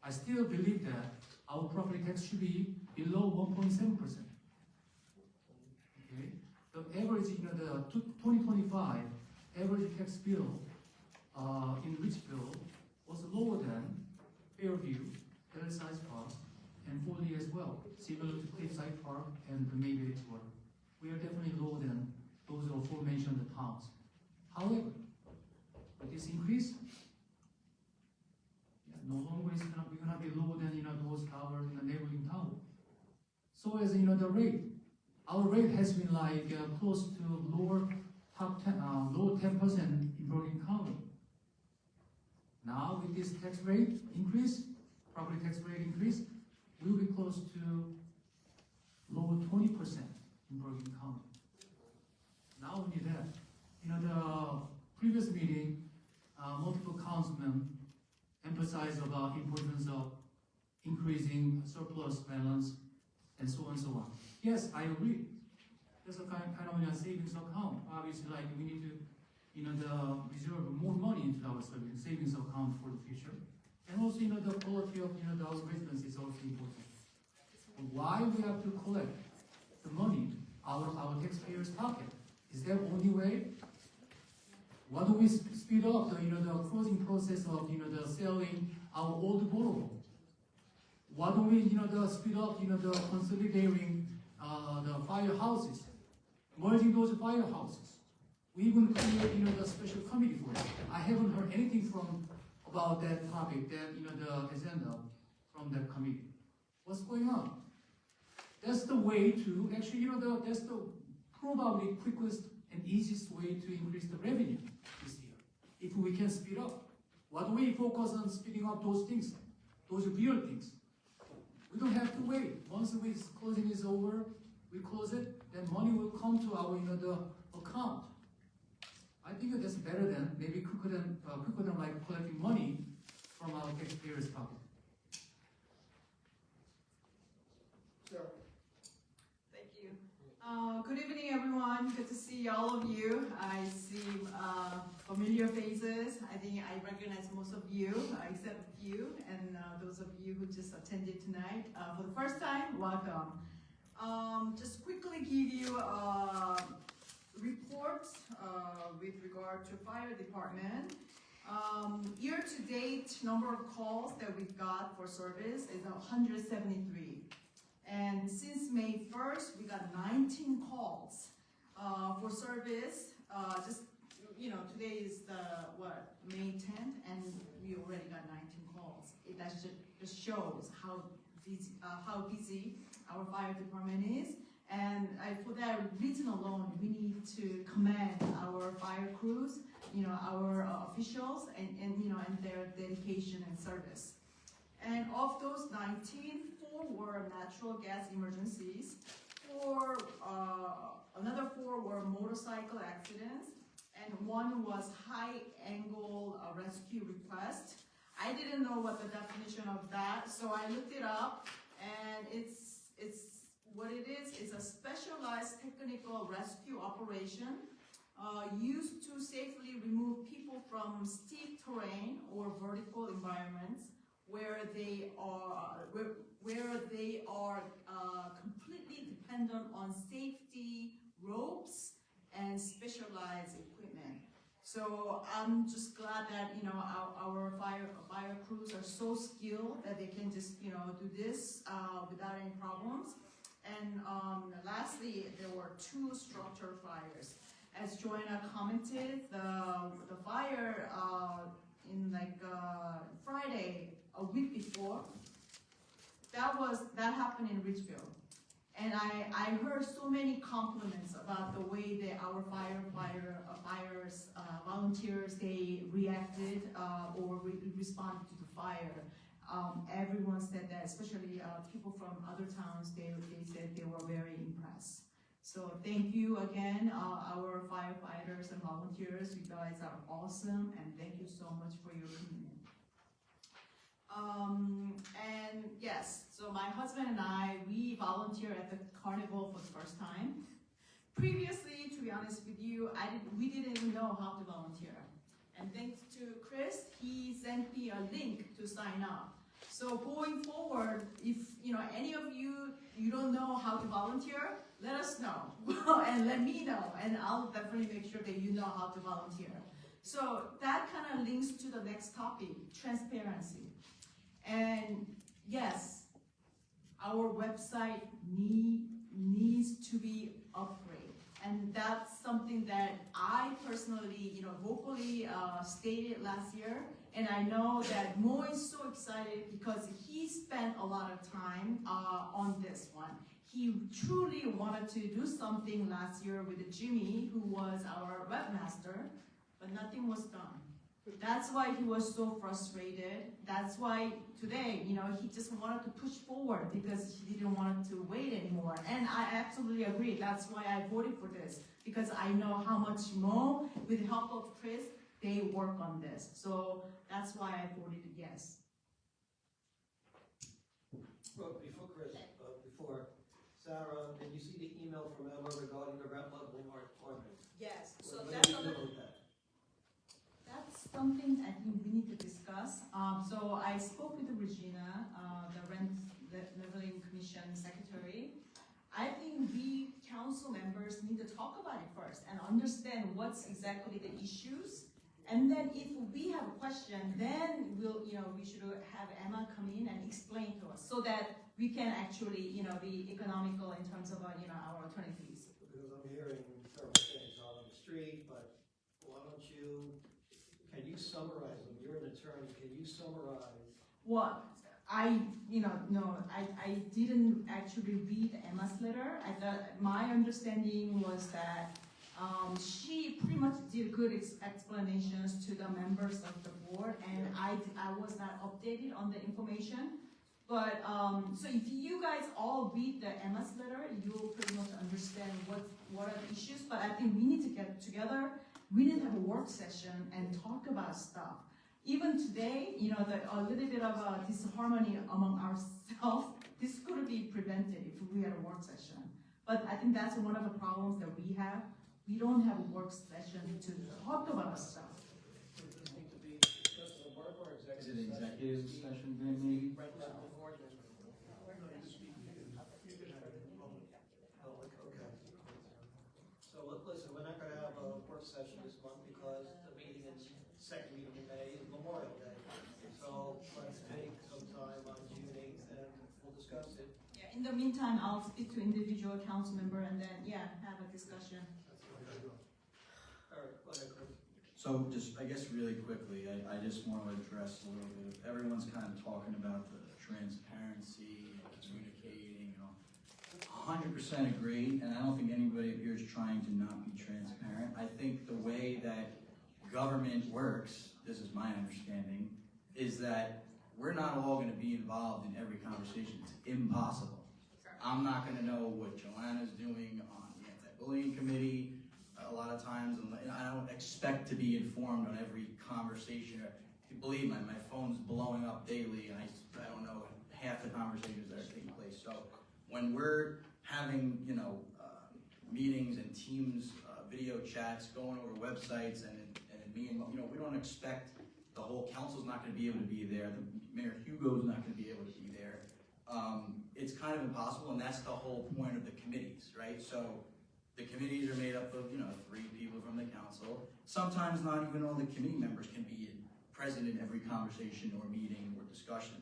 I still believe that our property tax should be below 1.7%. Okay, the average, the 2025 average tax bill in Richfield was lower than Fairview, Hillside Park, and Foley as well, similar to Cliffside Park and maybe Edgewater. We are definitely lower than those aforementioned towns. However, with this increase, no longer we're gonna be lower than those towers in the neighboring town. So as the rate, our rate has been like close to low 10% in Bergen County. Now with this tax rate increase, property tax rate increase, we will be close to low 20% in Bergen County. Now we need that. The previous meeting, multiple councilmen emphasized about importance of increasing surplus balance and so on and so on. Yes, I agree. There's a kind of savings account. Obviously, like we need to, reserve more money into our savings account for the future. And also, the quality of, our residence is also important. But why we have to collect the money out of our taxpayers' pocket? Is that the only way? Why don't we speed up the closing process of the selling our old borough? Why don't we speed up the consolidating the firehouses, merging those firehouses? We even create the special committee for it. I haven't heard anything about that topic, that the agenda from that committee. What's going on? That's the way to actually that's the probably quickest and easiest way to increase the revenue this year. If we can speed up, why do we focus on speeding up those things, those real things? We don't have to wait. Once the closing is over, we close it, then money will come to our the account. I think that's better than maybe quicker than like collecting money from our taxpayers' pocket. Sure. Thank you. Good evening, everyone. Good to see all of you. I see familiar faces. I think I recognize most of you, except a few, and those of you who just attended tonight for the first time, welcome. Just quickly give you reports with regard to fire department. Year to date, number of calls that we've got for service is 173. And since May 1st, we got 19 calls for service. Today is May 10th, and we already got 19 calls. That just shows how busy our fire department is. And for that reason alone, we need to commend our fire crews, our officials, and their dedication and service. And of those 19, 4 were natural gas emergencies, another 4 were motorcycle accidents, and 1 was high-angle rescue request. I didn't know what the definition of that, so I looked it up, and it's what it is a specialized technical rescue operation used to safely remove people from steep terrain or vertical environments where they are completely dependent on safety ropes and specialized equipment. So I'm just glad that our fire crews are so skilled that they can just do this without any problems. And lastly, there were 2 structure fires. As Joanna commented, the fire in Friday, a week before, that happened in Ridgefield. And I heard so many compliments about the way that our volunteers, they reacted or responded to the fire. Everyone said that, especially people from other towns, they said they were very impressed. So thank you again, our firefighters and volunteers. You guys are awesome, and thank you so much for your commitment. And yes, so my husband and I, we volunteer at the carnival for the first time. Previously, to be honest with you, we didn't even know how to volunteer. And thanks to Chris, he sent me a link to sign up. So going forward, if any of you don't know how to volunteer, let us know and let me know, and I'll definitely make sure that you know how to volunteer. So that kind of links to the next topic, transparency. And yes, our website needs to be upgraded, and that's something that I personally, vocally stated last year. And I know that Mo is so excited because he spent a lot of time on this one. He truly wanted to do something last year with Jimmy, who was our webmaster, but nothing was done. That's why he was so frustrated. That's why today, he just wanted to push forward because he didn't want to wait anymore. And I absolutely agree. That's why I voted for this, because I know how much Mo, with the help of Chris, they work on this. So that's why I voted yes. Well, before Sarah, did you see the email from Emma regarding the rent leveling ordinance? Yes. So What that's do you do with that? That's something I think we need to discuss. So I spoke with Regina, the Rent Leveling Commission Secretary. I think we council members need to talk about it first and understand what's exactly the issues. And then if we have a question, then we should have Emma come in and explain to us so that we can actually, be economical in terms of, our attorney fees. Because I'm hearing several things out on the street, but why don't you, can you summarize them? You're an attorney, can you summarize? Well, I didn't actually read Emma's letter. I thought my understanding was that she pretty much did good explanations to the members of the board, and I was not updated on the information. But so if you guys all read the Emma's letter, you'll pretty much understand what are the issues. But I think we need to get together. We need to have a work session and talk about stuff. Even today, a little bit of a disharmony among ourselves, this could be prevented if we had a work session. But I think that's one of the problems that we have. We don't have a work session to talk about stuff. Is it an executive session then, maybe? Okay. So listen, we're not gonna have a work session this month because the second meeting in May is Memorial Day. So let's take some time on June 8th and we'll discuss it. Yeah, in the meantime, I'll speak to individual council member and then, have a discussion. All right, go ahead, Chris. So just, I guess really quickly, I just want to address a little bit, everyone's kind of talking about the transparency and communicating, 100% agree, and I don't think anybody up here is trying to not be transparent. I think the way that government works, this is my understanding, is that we're not all gonna be involved in every conversation. It's impossible. I'm not gonna know what Joanna's doing on the anti-bullying committee a lot of times, and I don't expect to be informed on every conversation. Believe me, my phone's blowing up daily, and I don't know half the conversations that are taking place. So when we're having, meetings and Teams video chats, going over websites and meeting, we don't expect the whole council's not going to be able to be there. The Mayor Hugo's not going to be able to be there. It's kind of impossible, and that's the whole point of the committees, right? So the committees are made up of, 3 people from the council. Sometimes not even all the committee members can be present in every conversation or meeting or discussion.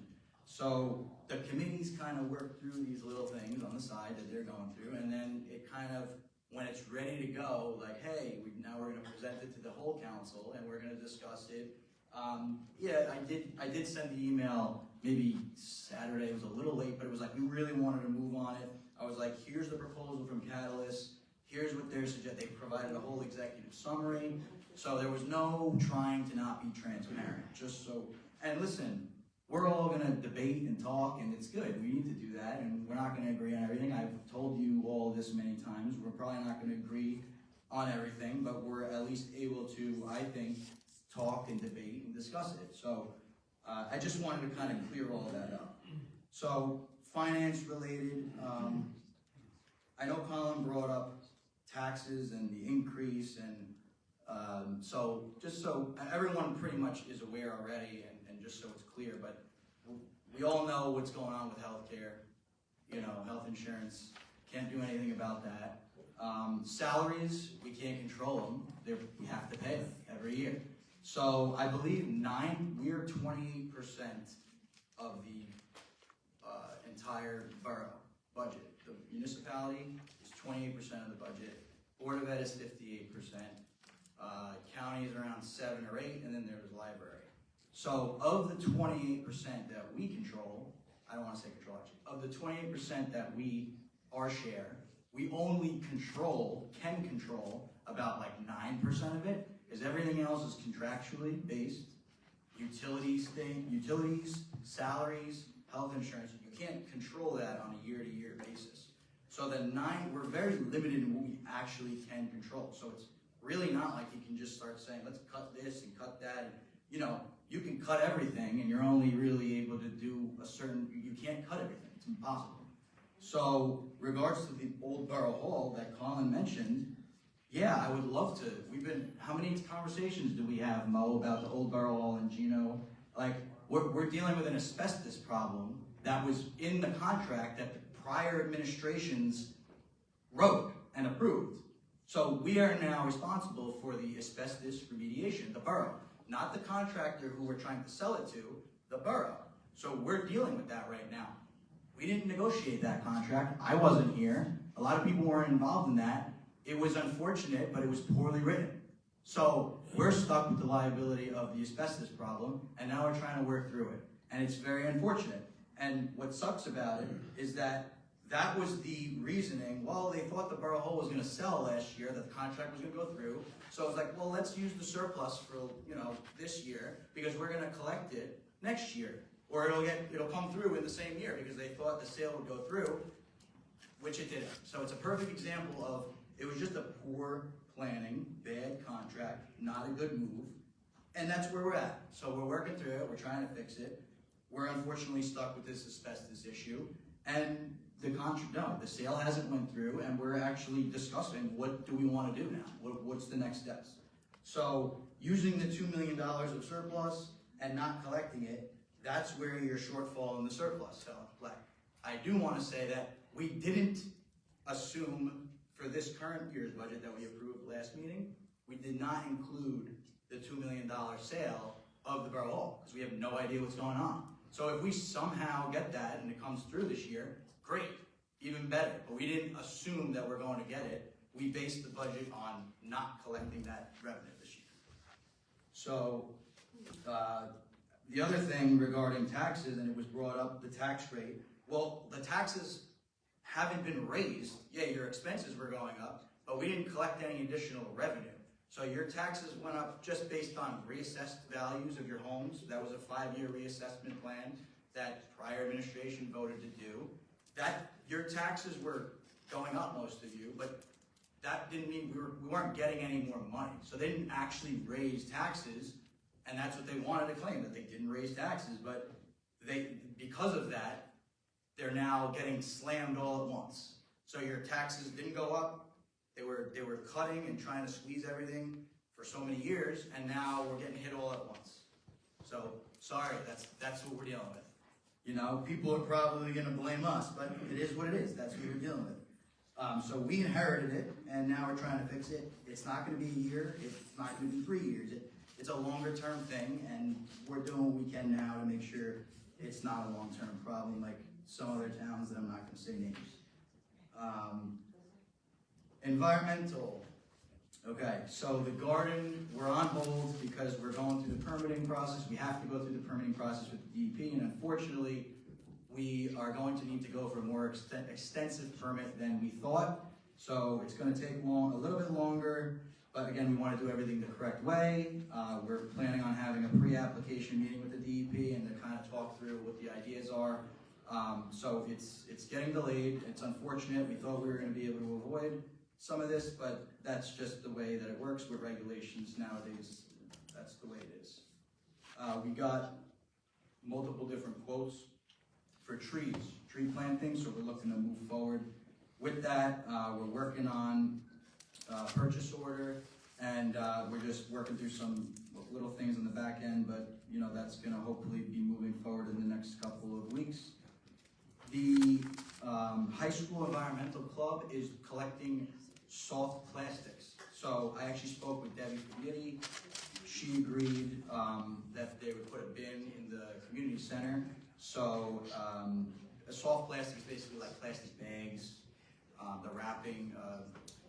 So the committees kind of work through these little things on the side that they're going through, and then it kind of, when it's ready to go, like, hey, now we're going to present it to the whole council and we're going to discuss it. I did send the email maybe Saturday. It was a little late, but it was like we really wanted to move on it. I was like, here's the proposal from Catalyst. Here's what they're suggesting. They provided a whole executive summary. So there was no trying to not be transparent. And listen, we're all gonna debate and talk, and it's good. We need to do that, and we're not gonna agree on everything. I've told you all this many times. We're probably not gonna agree on everything, but we're at least able to, I think, talk and debate and discuss it. So I just wanted to kind of clear all that up. So finance related, I know Colin brought up taxes and the increase, and so just so everyone pretty much is aware already, and just so it's clear, but we all know what's going on with healthcare, health insurance, can't do anything about that. Salaries, we can't control them. We have to pay them every year. So I believe we are 28% of the entire borough budget. The municipality is 28% of the budget. Board of Ed is 58%. County is around 7 or 8, and then there's library. So of the 28% that we control, I don't want to say control actually, of the 28% that our share, we only can control about like 9% of it, because everything else is contractually based. Utilities, salaries, health insurance, you can't control that on a year-to-year basis. So we're very limited in what we actually can control. So it's really not like you can just start saying, let's cut this and cut that. And, you can cut everything, and you're only really able to do you can't cut everything. It's impossible. So regards to the old Borough Hall that Colin mentioned, yeah, I would love to. How many conversations do we have, Mo, about the old Borough Hall and Gino? Like, we're dealing with an asbestos problem that was in the contract that the prior administrations wrote and approved. So we are now responsible for the asbestos remediation, the borough, not the contractor who we're trying to sell it to, the borough. So we're dealing with that right now. We didn't negotiate that contract. I wasn't here. A lot of people weren't involved in that. It was unfortunate, but it was poorly written. So we're stuck with the liability of the asbestos problem, and now we're trying to work through it. And it's very unfortunate. And what sucks about it is that was the reasoning. Well, they thought the Borough Hall was going to sell last year, that the contract was going to go through. So it was like, well, let's use the surplus for this year because we're going to collect it next year, or it'll come through in the same year because they thought the sale would go through, which it didn't. So it's a perfect example of it was just a poor planning, bad contract, not a good move, and that's where we're at. So we're working through it. We're trying to fix it. We're unfortunately stuck with this asbestos issue, and the sale hasn't went through, and we're actually discussing what do we want to do now? What's the next steps? So using the $2 million of surplus and not collecting it, that's where your shortfall in the surplus fell into play. I do want to say that we didn't assume for this current year's budget that we approved last meeting, we did not include the $2 million sale of the Borough Hall because we have no idea what's going on. So if we somehow get that and it comes through this year, great, even better. But we didn't assume that we're going to get it. We based the budget on not collecting that revenue this year. So the other thing regarding taxes, and it was brought up, the tax rate. Well, the taxes haven't been raised. Yeah, your expenses were going up, but we didn't collect any additional revenue. So your taxes went up just based on reassessed values of your homes. That was a 5-year reassessment plan that prior administration voted to do. That, your taxes were going up, most of you, but that didn't mean we weren't getting any more money. So they didn't actually raise taxes, and that's what they wanted to claim, that they didn't raise taxes, but because of that, they're now getting slammed all at once. So your taxes didn't go up. They were cutting and trying to squeeze everything for so many years, and now we're getting hit all at once. So sorry, that's what we're dealing with. You know, people are probably going to blame us, but it is what it is. That's what we're dealing with. So we inherited it, and now we're trying to fix it. It's not going to be a year. It's not going to be 3 years. It's a longer-term thing, and we're doing what we can now to make sure it's not a long-term problem like some other towns that I'm not going to say names. Environmental. Okay, so the garden, we're on hold because we're going through the permitting process. We have to go through the permitting process with the DEP, and unfortunately, we are going to need to go for a more extensive permit than we thought. So it's going to take a little bit longer, but again, we want to do everything the correct way. We're planning on having a pre-application meeting with the DEP and to kind of talk through what the ideas are. So it's getting delayed. It's unfortunate. We thought we were going to be able to avoid some of this, but that's just the way that it works with regulations nowadays. That's the way it is. We got multiple different quotes for tree planting, so we're looking to move forward with that. We're working on purchase order, and we're just working through some little things on the back end, but you know, that's gonna hopefully be moving forward in the next couple of weeks. The high school environmental club is collecting soft plastics. So I actually spoke with Debbie Fugiti. She agreed that they would put a bin in the community center. So a soft plastic is basically like plastic bags, the wrapping,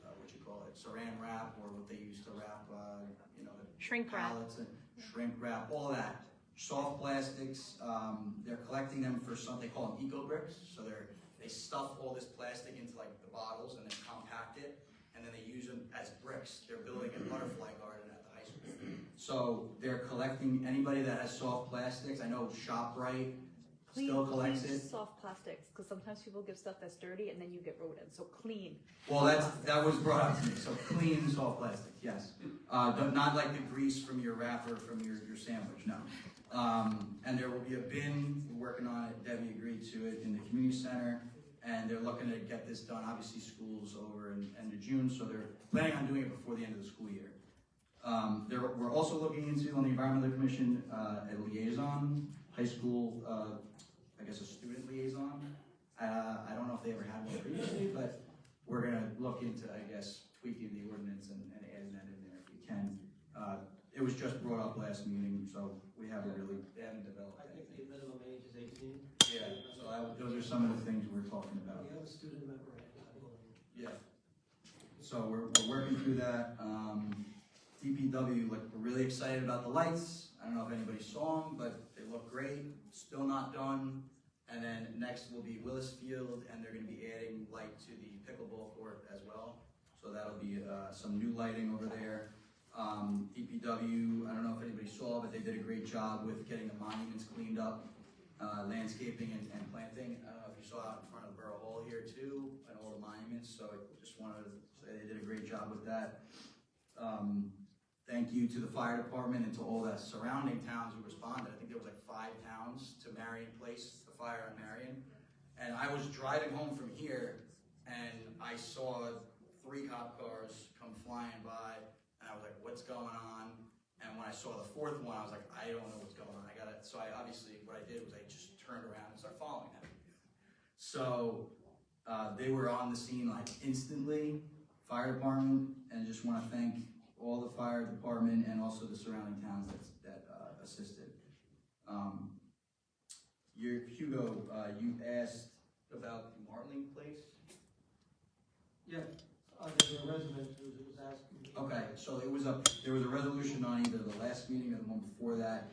what you call it, saran wrap, or what they used to wrap, you know, Shrink wrap. pallets and shrink wrap, all that. Soft plastics, they're collecting them for something they call them eco bricks. So they stuff all this plastic into like the bottles and then compact it, and then they use them as bricks. They're building a butterfly garden at the high school. So they're collecting anybody that has soft plastics. I know ShopRite still collects it. Soft plastics, because sometimes people give stuff that's dirty and then you get rodents. So clean. Well, that was brought up to me. So clean soft plastic, yes. Not like the grease from your wrapper from your sandwich, no. And there will be a bin. We're working on it. Debbie agreed to it in the community center, and they're looking to get this done. Obviously, school's over in end of June, so they're planning on doing it before the end of the school year. We're also looking into, on the Environmental Commission, a liaison, high school, I guess a student liaison. I don't know if they ever had one previously, but we're gonna look into, I guess, tweaking the ordinance and adding that in there if we can. It was just brought up last meeting, so they haven't developed I think anything. the minimum age is 18. Yeah, so those are some of the things we're talking about. We have a student member. Yeah. So we're working through that. DPW, like, we're really excited about the lights. I don't know if anybody saw them, but they look great. Still not done. And then next will be Willis Field, and they're going to be adding light to the pickleball court as well. So that'll be some new lighting over there. DPW, I don't know if anybody saw, but they did a great job with getting the monuments cleaned up, landscaping and planting. I don't know if you saw out in front of Borough Hall here too, and all the monuments. So I just wanted to say they did a great job with that. Thank you to the fire department and to all the surrounding towns who responded. I think there was like 5 towns to Marion Place, the fire on Marion. And I was driving home from here, and I saw 3 cop cars come flying by, and I was like, what's going on? And when I saw the 4th one, I was like, I don't know what's going on. So obviously, what I did was I just turned around and started following them. So they were on the scene like instantly, fire department, and just want to thank all the fire department and also the surrounding towns that assisted. Hugo, you asked about the Martling Place? Yeah, there's a resident who was asking. Okay, so there was a resolution on either the last meeting or the one before that.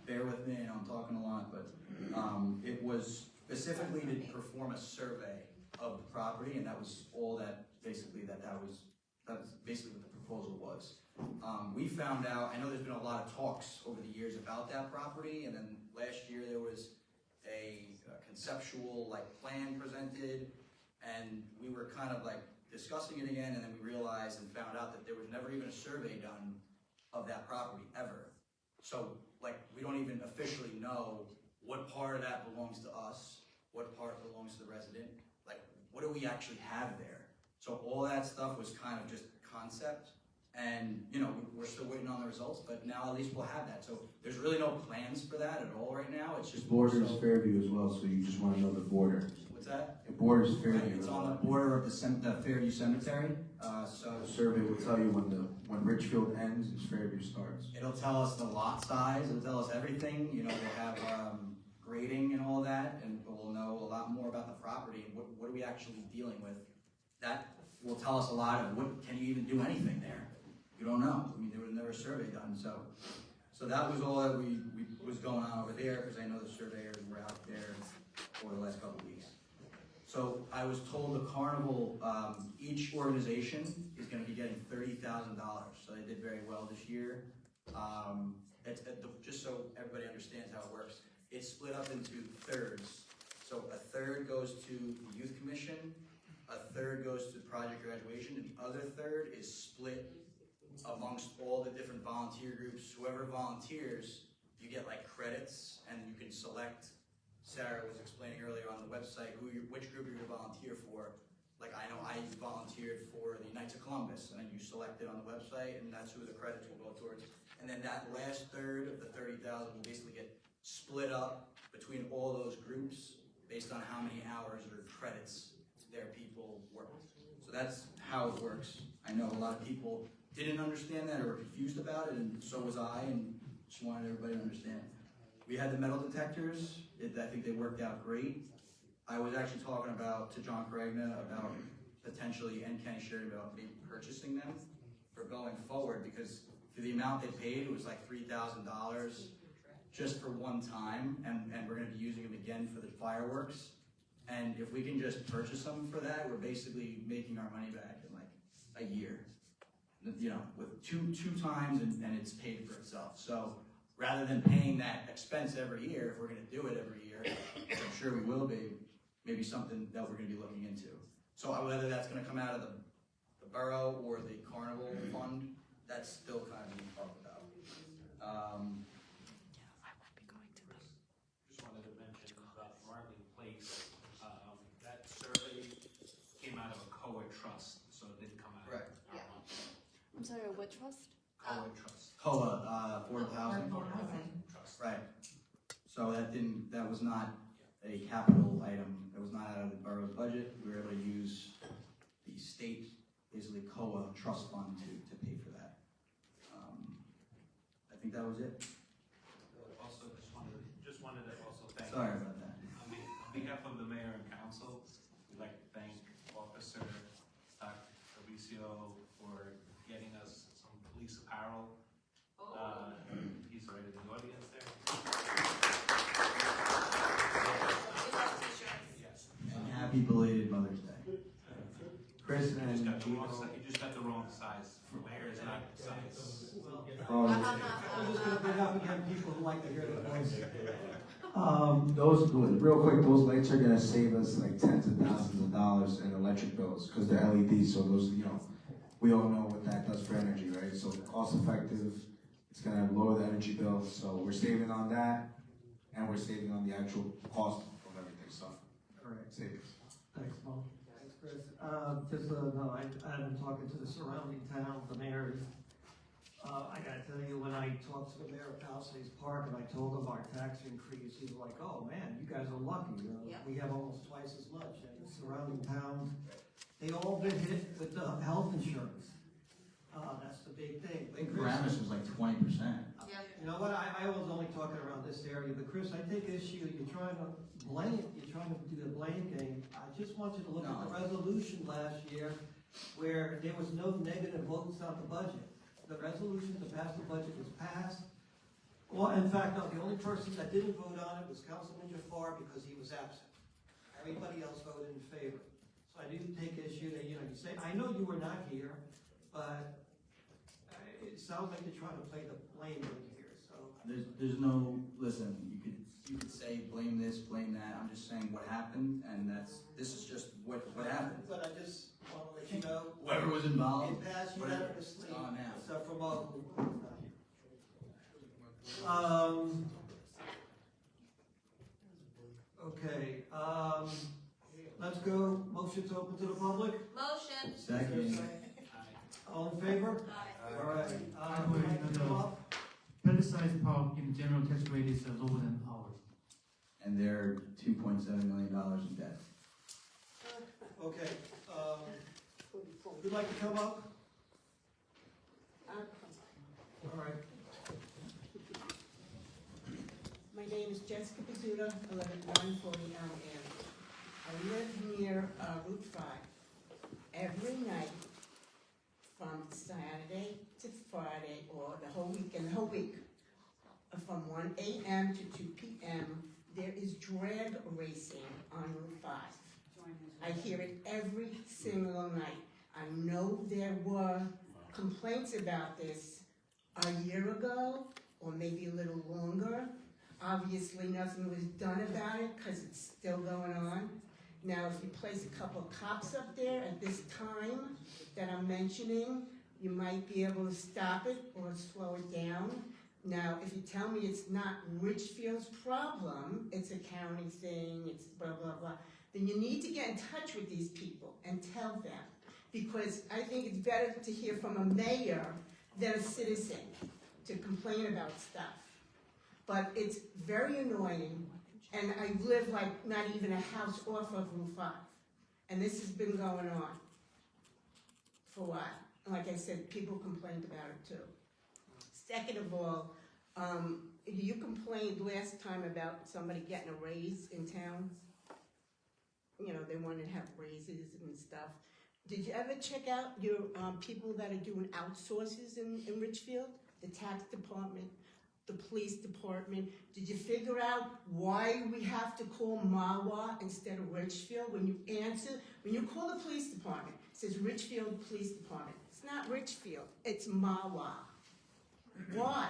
Bear with me, I know I'm talking a lot, but it was specifically to perform a survey of the property, and that was all that basically that was basically what the proposal was. We found out, I know there's been a lot of talks over the years about that property, and then last year there was a conceptual plan presented, and we were kind of discussing it again, and then we realized and found out that there was never even a survey done of that property ever. So we don't even officially know what part of that belongs to us, what part belongs to the resident, what do we actually have there? So all that stuff was kind of just concept, and we're still waiting on the results, but now at least we'll have that. So there's really no plans for that at all right now. It's just Borders Fairview as well, so you just want to know the border. What's that? It borders Fairview. It's on the border of the Fairview Cemetery. So The survey will tell you when Richfield ends and Fairview starts. it'll tell us the lot size. It'll tell us everything. We'll have grading and all that, and we'll know a lot more about the property and what are we actually dealing with. That will tell us a lot of can you even do anything there? You don't know. I mean, there was never a survey done, so that was all that was going on over there, because I know the surveyors were out there for the last couple of weeks. So I was told the carnival, each organization is going to be getting $30,000. So they did very well this year. Just so everybody understands how it works, it's split up into thirds. So a third goes to the youth commission, a third goes to project graduation, and the other third is split amongst all the different volunteer groups. Whoever volunteers, you get credits, and you can select. Sarah was explaining earlier on the website which group you're going to volunteer for. I know I volunteered for the Knights of Columbus, and then you select it on the website, and that's who the credits will go towards. And then that last third of the $30,000 will basically get split up between all those groups based on how many hours or credits their people worked. So that's how it works. I know a lot of people didn't understand that or were confused about it, and so was I, and just wanted everybody to understand. We had the metal detectors. I think they worked out great. I was actually talking to John Carregna about potentially, and Kenny Sheridan, about maybe purchasing them for going forward, because for the amount they paid, it was $3,000 just for one time, and we're going to be using them again for the fireworks. And if we can just purchase them for that, we're basically making our money back in a year. With two times, and it's paid for itself. So rather than paying that expense every year, if we're going to do it every year, which I'm sure we will be, maybe something that we're going to be looking into. So whether that's going to come out of the borough or the carnival fund, that's still kind of being talked about. Just wanted to mention about Marley Place. That survey came out of a COA trust, so it didn't come out Correct. of our money. I'm sorry, what trust? COA trust. COA, affordable housing. Trust. Right. So that was not a capital item. It was not out of the borough's budget. We were able to use the state, basically COA trust fund to pay for that. I think that was it. Also, just wanted to also thank. Sorry about that. On behalf of the mayor and council, we'd like to thank Officer Fabricio for getting us some police apparel. He's right in the audience there. Yes. And happy belated Mother's Day. Chris You and just got the Gino. wrong size. You just got the wrong size. Mayor is not the size. I'm just gonna bring up again people who like to hear the voice. Real quick, those lights are gonna save us tens of thousands of dollars in electric bills, because they're LEDs, so those, we all know what that does for energy, right? So cost effective, it's gonna lower the energy bill, so we're saving on that, and we're saving on the actual cost of everything, so. Correct. Savings. Thanks, Mo. Thanks, Chris. Just no, I've been talking to the surrounding towns, the mayors. I gotta tell you, when I talked to the mayor of Palisades Park and I told him our tax increase, he was like, "Oh man, you guys are lucky. Yep. We have almost twice as much." And the surrounding towns, they all been hit with the health insurance. That's the big thing. I think Paramus was 20%. You know what? I was only talking around this area, but Chris, I take issue. You're trying to do the blame game. I just want you to look at the resolution last year, where there was no negative votes on the budget. The resolution to pass the budget was passed. Well, in fact, no, the only person that didn't vote on it was Councilman Jafar because he was absent. Everybody else voted in favor. So I do take issue that, you say, I know you were not here, but it sounds like you're trying to play the blame game here, so. There's no, listen, you could say blame this, blame that, I'm just saying what happened, and this is just what happened. But I just want to let you know. Whoever was In involved, past, you whatever, never it's sleep, gone now. except for Mo. Okay, let's go, motion to open to the public, Motion. Second. all in favor? All right, would you like to come up? Pellicized park in general tax rate is lower than ours. And they're $2.7 million in debt. Okay, would you like to come up? All right. My name is Jessica Pizzuto, 14140 Elm Avenue. I live near Route 5. Every night, from Saturday to Friday, or the whole weekend, the whole week, from 1 a.m. to 2 p.m., there is drag racing on Route 5. I hear it every single night. I know there were complaints about this a year ago, or maybe a little longer. Obviously, nothing was done about it because it's still going on. Now, if you place a couple of cops up there at this time that I'm mentioning, you might be able to stop it or slow it down. Now, if you tell me it's not Richfield's problem, it's a county thing, it's blah, blah, blah, then you need to get in touch with these people and tell them. Because I think it's better to hear from a mayor than a citizen to complain about stuff. But it's very annoying, and I live like not even a house off of Route 5. And this has been going on for a while. And like I said, people complained about it too. Second of all, you complained last time about somebody getting a raise in town. You know, they wanted to have raises and stuff. Did you ever check out your people that are doing outsources in Richfield? The tax department, the police department. Did you figure out why we have to call Mawa instead of Richfield? When you answer, when you call the police department, it says Richfield Police Department. It's not Richfield, it's Mawa. Why?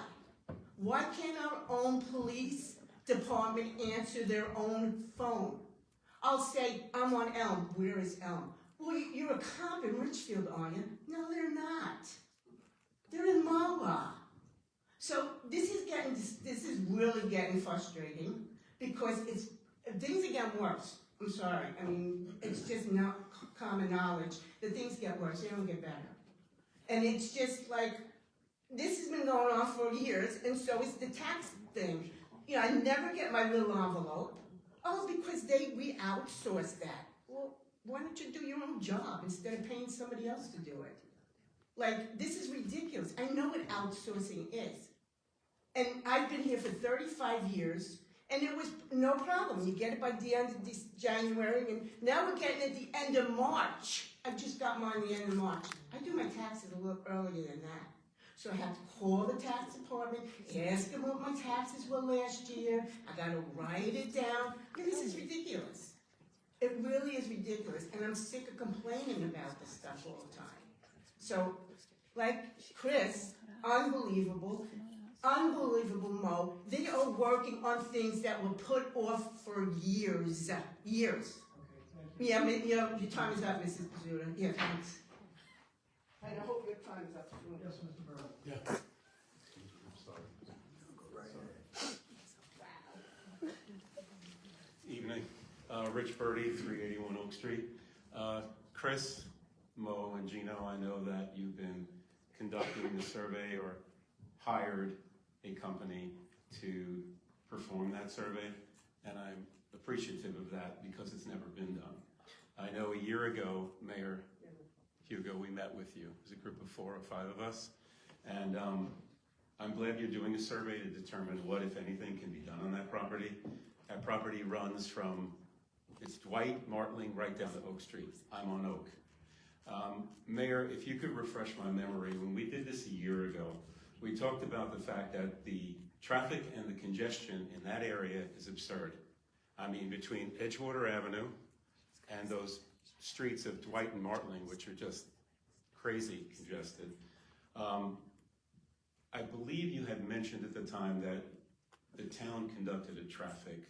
Why can't our own police department answer their own phone? I'll say, I'm on Elm. Where is Elm? Well, you're a cop in Richfield, aren't you? No, they're not. They're in Mawa. So this is really getting frustrating because things are getting worse. I'm sorry. I mean, it's just not common knowledge that things get worse. They don't get better. And it's just like, this has been going on for years, and so is the tax thing. You know, I never get my little envelope. Oh, because we outsource that. Well, why don't you do your own job instead of paying somebody else to do it? Like, this is ridiculous. I know what outsourcing is. And I've been here for 35 years, and it was no problem. You get it by the end of this January, and now we're getting at the end of March. I just got mine at the end of March. I do my taxes a little earlier than that. So I have to call the tax department, ask them what my taxes were last year. I gotta write it down. I mean, this is ridiculous. It really is ridiculous, and I'm sick of complaining about this stuff all the time. So, like Chris, unbelievable Mo, they are working on things that were put off for years. Years. Yeah, your time is up, Mrs. Pizzuto. Yeah, thanks. I hope your time is up. Yes, Mr. Burrow. Yeah. Evening. Rich Birdie, 381 Oak Street. Chris, Mo, and Gino, I know that you've been conducting the survey or hired a company to perform that survey, and I'm appreciative of that because it's never been done. I know a year ago, Mayor Hugo, we met with you. It was a group of 4 or 5 of us, and I'm glad you're doing a survey to determine what, if anything, can be done on that property. That property runs from, it's Dwight, Martling, right down to Oak Street. I'm on Oak. Mayor, if you could refresh my memory, when we did this a year ago, we talked about the fact that the traffic and the congestion in that area is absurd. I mean, between Edgewater Avenue and those streets of Dwight and Martling, which are just crazy congested. believe you had mentioned at the time that the town conducted a traffic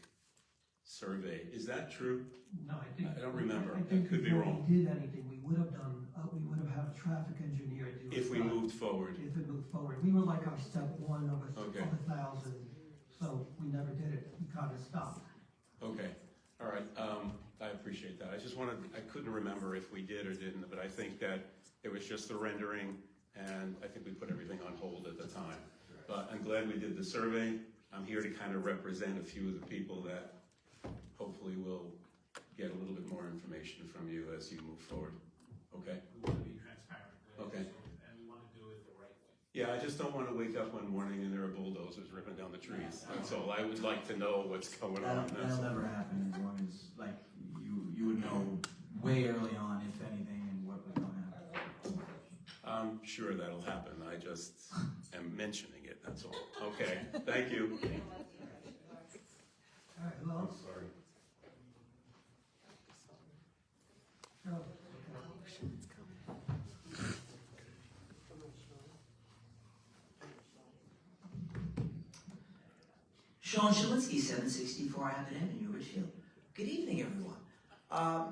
survey. Is that true? No, I think. I don't remember. I think I could be before wrong. we did anything, we would have done, we would have had a traffic engineer do it. If we moved forward. If it moved forward. We were like on step one of Okay. of 1,000, so we never did it. We kind of stopped. Okay, all right, I appreciate that. I just wanted, I couldn't remember if we did or didn't, but I think that it was just the rendering, and I think we put everything on hold at the time. But I'm glad we did the survey. I'm here to kind of represent a few of the people that hopefully will get a little bit more information from you as you move forward. Okay? We want to be transparent. Okay. And we want to do it the right way. Yeah, I just don't want to wake up one morning and there are bulldozers ripping down the trees. That's all. I would like to know what's going on. That'll never happen as long as, like, you would know way early on, if anything, and what was going to happen. I'm sure that'll happen. I just am mentioning it, that's all. Okay, thank you. All right, who else? Sorry. Joe. Sean Shalinsky, 764 Abbott Avenue, Richfield. Good evening, everyone.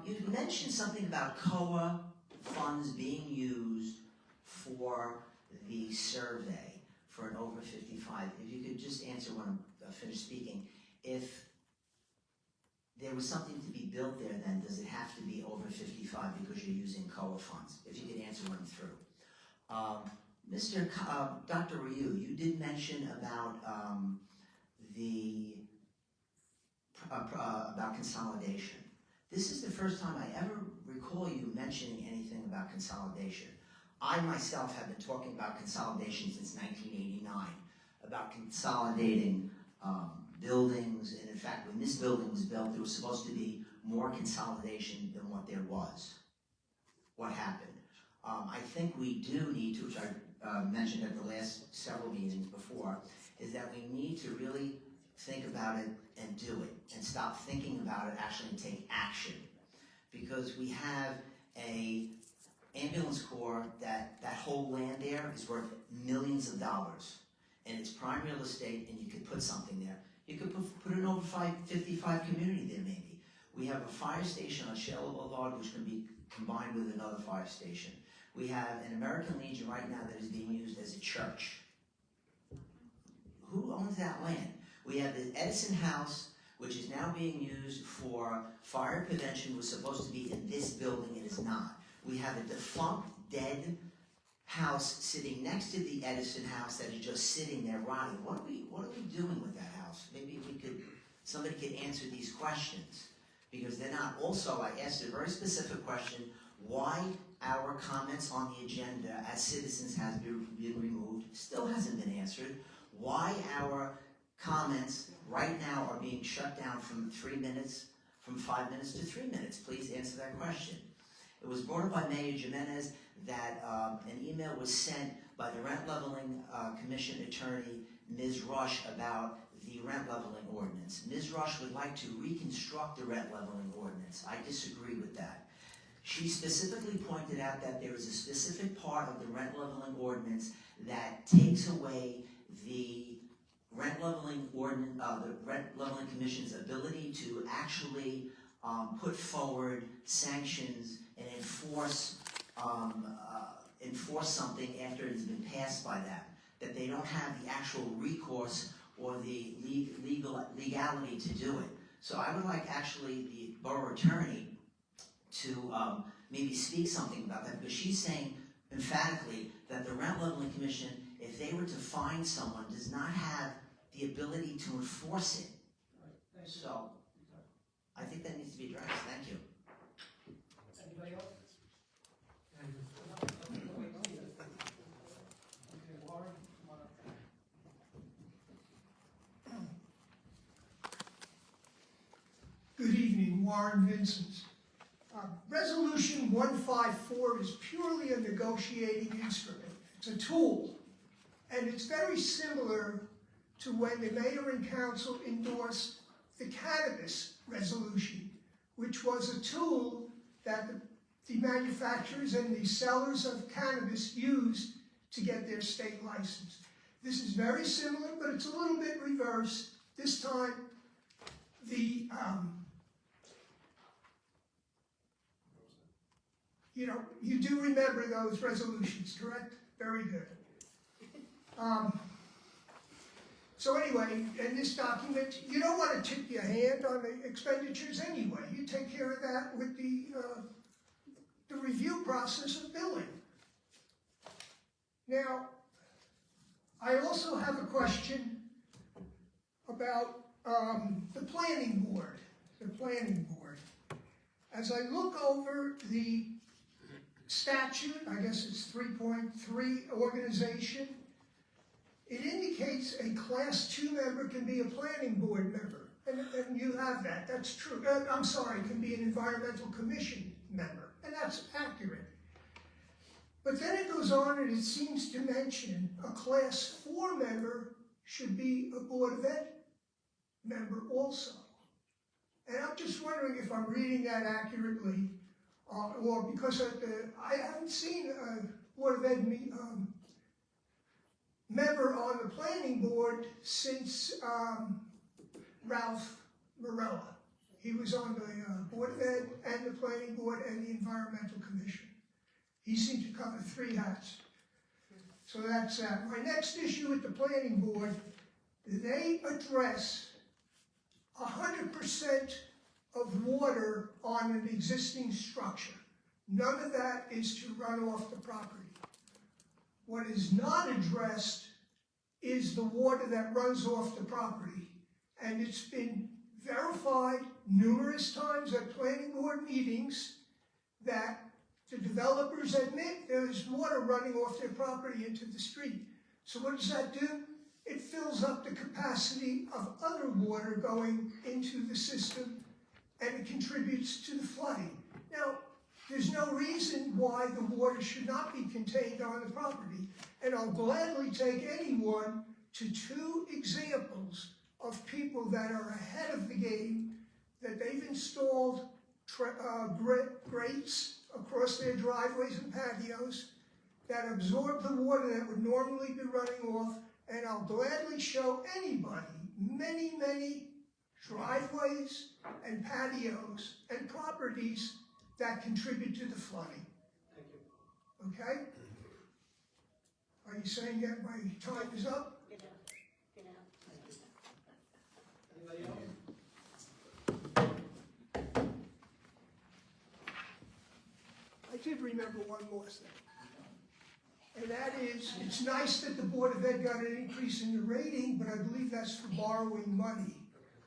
You mentioned something about COA funds being used for the survey for an over 55. If you could just answer when I'm finished speaking. If there was something to be built there, then does it have to be over 55 because you're using COA funds? If you could answer when I'm through. Dr. Ryu, you did mention about about consolidation. This is the first time I ever recall you mentioning anything about consolidation. I myself have been talking about consolidation since 1989, about consolidating buildings, and in fact, when this building was built, there was supposed to be more consolidation than what there was. What happened? I think we do need to, which I mentioned at the last several meetings before, is that we need to really think about it and do it, and stop thinking about it, actually take action. Because we have a ambulance corps that whole land there is worth millions of dollars, and it's prime real estate, and you could put something there. You could put an over 55 community there maybe. We have a fire station on Shell Boulevard, which can be combined with another fire station. We have an American Legion right now that is being used as a church. Who owns that land? We have the Edison House, which is now being used for fire prevention, was supposed to be in this building, it is not. We have a defunct, dead house sitting next to the Edison House that is just sitting there rotting. What are we doing with that house? Maybe somebody could answer these questions, because they're not. Also, I asked a very specific question, why our comments on the agenda as citizens has been removed, still hasn't been answered. Why our comments right now are being shut down from 5 minutes to 3 minutes. Please answer that question. It was brought up by Mayor Jimenez that an email was sent by the Rent Leveling Commission attorney, Ms. Rush, about the rent leveling ordinance. Ms. Rush would like to reconstruct the rent leveling ordinance. I disagree with that. She specifically pointed out that there is a specific part of the rent leveling ordinance that takes away the Rent Leveling Commission's ability to actually put forward sanctions and enforce something after it has been passed by them. That they don't have the actual recourse or the legality to do it. So I would like actually the borough attorney to maybe speak something about that, because she's saying emphatically that the Rent Leveling Commission, if they were to find someone, does not have the ability to enforce it. So, I think that needs to be addressed. Thank you. Anybody else? Okay, Warren, come on up. Good evening, Warren Vincent. Resolution 154 is purely a negotiating instrument. It's a tool, and it's very similar to when the mayor and council endorsed the cannabis resolution, which was a tool that the manufacturers and the sellers of cannabis used to get their state license. This is very similar, but it's a little bit reversed. This time, the, you do remember those resolutions, correct? Very good. So anyway, in this document, you don't want to tip your hand on the expenditures anyway. You take care of that with the review process of billing. Now, I also have a question about the planning board. The planning board. As I look over the statute, I guess it's 3.3 organization, it indicates a Class 2 member can be a planning board member. And you have that, that's true. I'm sorry, can be an environmental commission member, and that's accurate. But then it goes on and it seems to mention a Class 4 member should be a Board of Ed member also. And I'm just wondering if I'm reading that accurately, or because I haven't seen a Board of Ed member on the planning board since Ralph Morella. He was on the Board of Ed and the Planning Board and the Environmental Commission. He seemed to cover 3 hats. So that's that. My next issue with the Planning Board, they address 100% of water on an existing structure. None of that is to run off the property. What is not addressed is the water that runs off the property. And it's been verified numerous times at planning board meetings that the developers admit there's water running off their property into the street. So what does that do? It fills up the capacity of other water going into the system, and it contributes to the flooding. Now, there's no reason why the water should not be contained on the property, and I'll gladly take anyone to 2 examples of people that are ahead of the game, that they've installed grates across their driveways and patios that absorb the water that would normally be running off, and I'll gladly show anybody many, many driveways and patios and properties that contribute to the flooding. Thank you. Okay? Are you saying that my time is up? Get out. Get out. Anybody else? I did remember one more thing. And that is, it's nice that the Board of Ed got an increase in the rating, but I believe that's for borrowing money,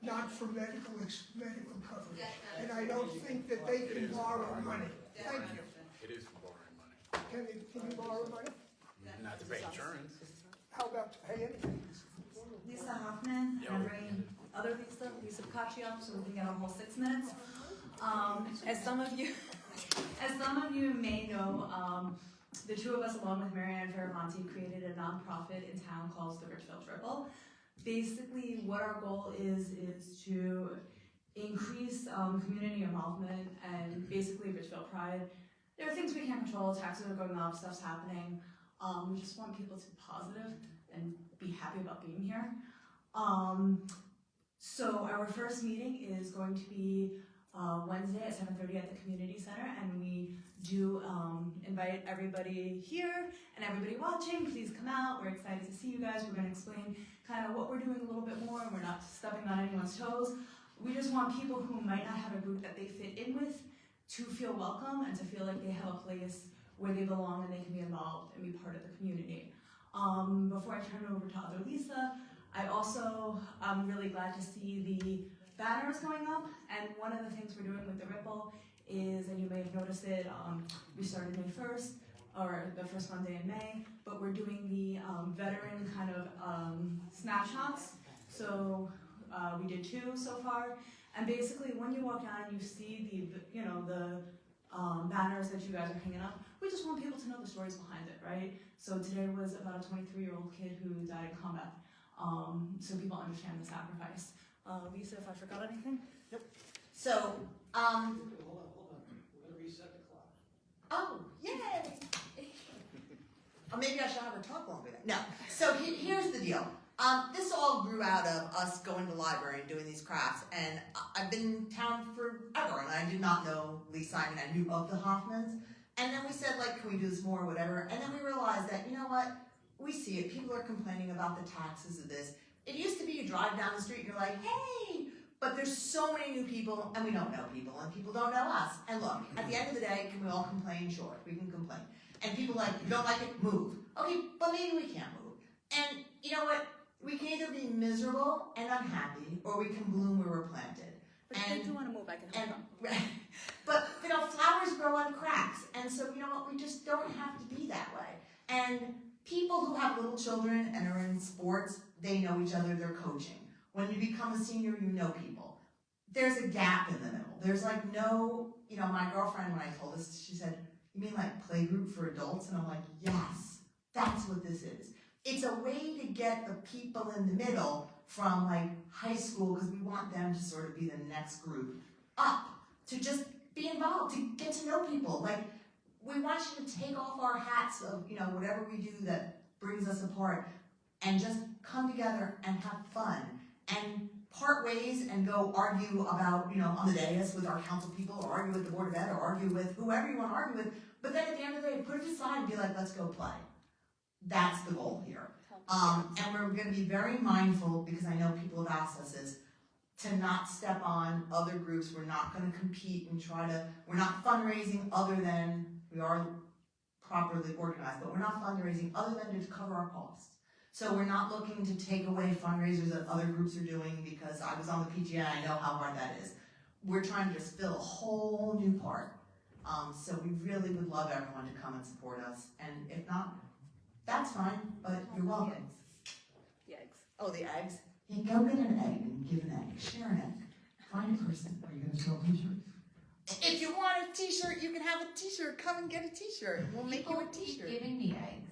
not for medical coverage. And I don't think that they can borrow money. Thank you. It is for borrowing money. Can you borrow money? Not to pay insurance. How about to pay anything? Lisa Hoffman, and I'm bringing other Lisa Piccaccio, so we can get a whole 6 minutes. As some of you may know, the 2 of us, along with Marianne Faramonte, created a nonprofit in town called the Richfield Ripple. Basically, what our goal is to increase community involvement and basically Richfield pride. There are things we can't control, taxes are going up, stuff's happening. We just want people to be positive and be happy about being here. So our first meeting is going to be Wednesday at 7:30 at the community center, and we do invite everybody here and everybody watching. Please come out. We're excited to see you guys. We're going to explain kind of what we're doing a little bit more, and we're not stepping on anyone's toes. We just want people who might not have a group that they fit in with to feel welcome and to feel like they have a place where they belong and they can be involved and be part of the community. Before I turn it over to other Lisa, I'm really glad to see the banners going up, and one of the things we're doing with the Ripple is, and you may have noticed it, we started May 1st, or the first Monday in May, but we're doing the veteran kind of snapshots. So we did 2 so far, and basically when you walk down and you see the banners that you guys are hanging up, we just want people to know the stories behind it, right? So today was about a 23-year-old kid who died in combat, so people understand the sacrifice. Lisa, if I forgot anything? Nope. So, Hold on. We're gonna reset the clock. oh, yay! Or maybe I should have her talk longer then. No. So here's the deal. This all grew out of us going to the library and doing these crafts, and I've been in town forever, and I did not know Lee Simon. I knew of the Hoffmans, and then we said, like, can we do this more, or whatever, and then we realized that, you know what, we see it, people are complaining about the taxes of this. It used to be you drive down the street and you're like, hey, but there's so many new people, and we don't know people, and people don't know us. And look, at the end of the day, can we all complain? Sure, we can complain. And people like, you don't like it? Move. Okay, but maybe we can't move. And you know what? We can either be miserable and unhappy, or we can bloom where we're planted. But if you do want to move, I can help them. But, you know, flowers grow on cracks, and so, you know what, we just don't have to be that way. And people who have little children and are in sports, they know each other, they're coaching. When you become a senior, you know people. There's a gap in the middle. There's like no, you know, my girlfriend, when I told this, she said, you mean like playgroup for adults? And I'm like, yes, that's what this is. It's a way to get the people in the middle from like high school, because we want them to sort of be the next group up, to just be involved, to get to know people. Like, we want you to take off our hats of, you know, whatever we do that brings us apart, and just come together and have fun, and part ways and go argue about, you know, on the dais with our council people, or argue with the Board of Ed, or argue with whoever you want to argue with, but then at the end of the day, put it aside and be like, let's go play. That's the goal here. And we're going to be very mindful, because I know people have asked us, is to not step on other groups. We're not going to compete and we're not fundraising other than, we are properly organized, but we're not fundraising other than to cover our costs. So we're not looking to take away fundraisers that other groups are doing, because I was on the PGA, I know how hard that is. We're trying to just fill a whole new part. So we really would love everyone to come and support us. And if not, that's fine, but you're welcome. The eggs. Oh, the eggs? Yeah, go get an egg and give an egg. Share an egg. Find a person. Are you gonna sell t-shirts? If you want a t-shirt, you can have a t-shirt. Come and get a t-shirt. We'll make you a t-shirt. Giving me eggs.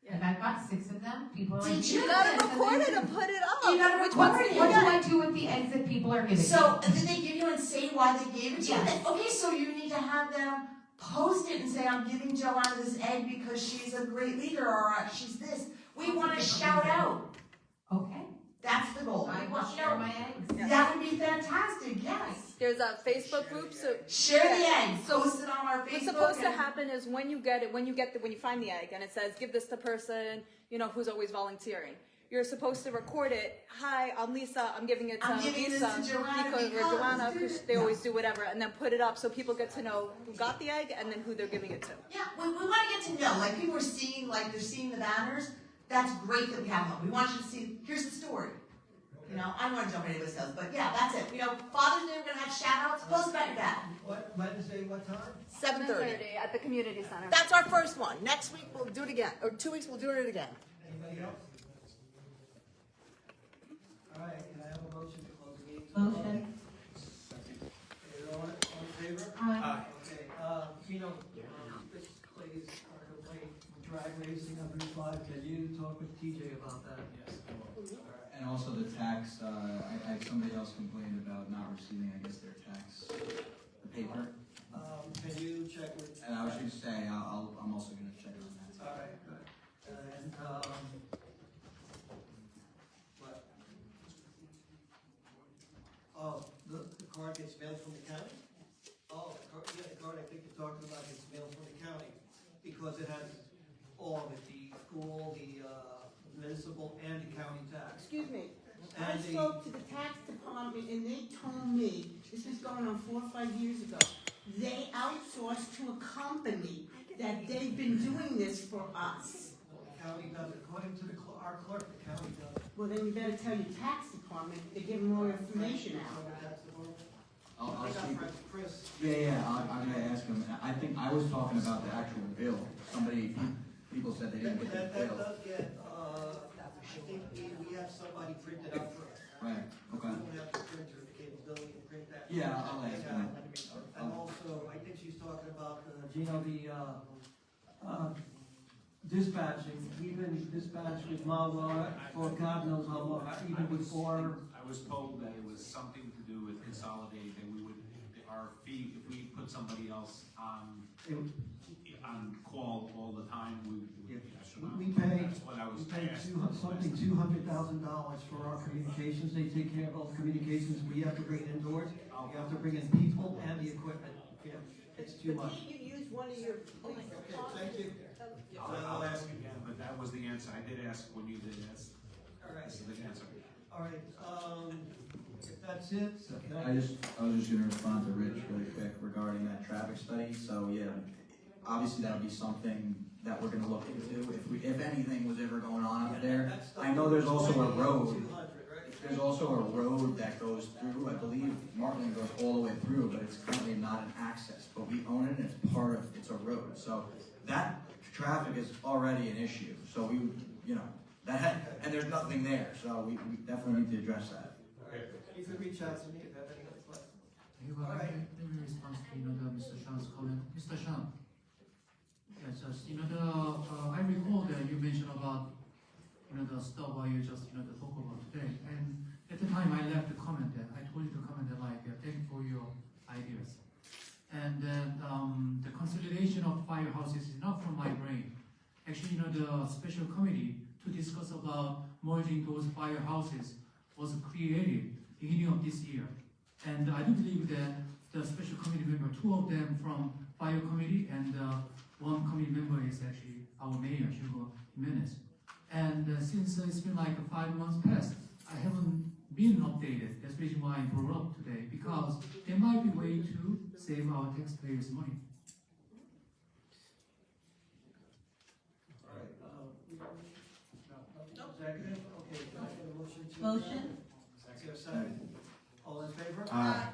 And I've got 6 of them. People are like, Did you? You gotta record it and put it up. You gotta Which record one's it. the What do egg? I do with the eggs that people are giving me? So, did they give you and say why they gave it to Yes. you? Okay, so you need to have them post it and say, I'm giving Joanna this egg because she's a great leader, or she's this. We want to shout out. Okay. That's the goal. I We will want, you share know, my eggs. that would be fantastic, yes. There's a Facebook group, so Share the egg, So post it on our Facebook. what's supposed to and- happen is when you find the egg and it says, give this to person, you know, who's always volunteering. You're supposed to record it. Hi, I'm Lisa. I'm giving it to I'm giving this Lisa to Joanna because because- Joanna, because they always do whatever, and then put it up so people get to know who got the egg and then who they're giving it to. Yeah, we want to get to know. Like, people are seeing, like, they're seeing the banners. That's great that we have them. We want you to see, here's the story. You know, I don't want to jump into anybody's else, but yeah, that's it. You know, Father's Day, we're going to have shout-outs. Post about your dad. What, Wednesday, what time? 7:30. At the community center. That's our first one. Next week, we'll do it again. Or 2 weeks, we'll do it again. Anybody else? All right, can I have a motion to close the meeting? Motion. All in favor? Aye. Okay, you know, this lady's complaint, drag racing on Route 5, can you talk with TJ about that? Yes, I will. And also the tax, I had somebody else complain about not receiving, I guess, their tax, the paper. Can you check with? And I was going to say, I'm also going to check on that. All right, good. And, what? Oh, the card gets mailed from the county? Oh, the card I think you're talking about gets mailed from the county, because it has all of it, the school, the municipal, and the county tax. Excuse me, I And the- spoke to the tax department and they told me, this is going on 4 or 5 years ago, they outsourced to a company that they've been doing this for us. The county does it, according to our clerk, the county does it. Well, then you better tell your tax department to give more information out. I'll I got speak. friends, Chris. Yeah, I'm going to ask him. I think I was talking about the actual bill. People said they didn't get the That bill. does get, I think we have somebody print it out for us. Right, okay. We don't have the printer, the capability to print that. Yeah, I'll ask him. And also, I think she's talking about, Gino, the, dispatching, even dispatch with Mawa for God knows how long, even before. I was told that it was something to do with consolidating, that we would, our fee, if we put somebody else on, on call all the time, we would be astronomical. We pay, That's what I was asked. something $200,000 for our communications. They take care of all the communications. We have to bring it indoors. We have to bring in people and the equipment. Yeah, it's too much. But you use one of your. Thank you. I'll ask again, but that was the answer. I did ask when you did ask. All right. This is the answer. All right, if that's it, I was just gonna respond to Rich really quick regarding that traffic study, so yeah, obviously that'll be something that we're gonna look into, if anything was ever going on out there. I know there's also a road, there's also a road that goes through, I believe Martland goes all the way through, but it's currently not an access, but we own it and it's part of, it's a road, so that traffic is already an issue, so we, you know, that, and there's nothing there, so we definitely need to address that. you can reach out to me if you have any other questions. Let me respond to Mr. Sean's comment. Mr. Sean, yes, just I recall that you mentioned about the stuff what you just talk about today, and at the time I left the comment that I told you to comment that like thank you for your ideas, and then the consolidation of firehouses is not from my brain. Actually, the special committee to discuss about merging those firehouses was created beginning of this year. And I do believe that the special committee member, two of them from fire committee and one committee member is actually our mayor, Hugo Jimenez. And since it's been like 5 months past, I haven't been updated. That's the reason why I brought up today, because there might be a way to save our taxpayers' money. Executive, okay, can I get a motion to? Motion? Is there a second? All in favor? Aye.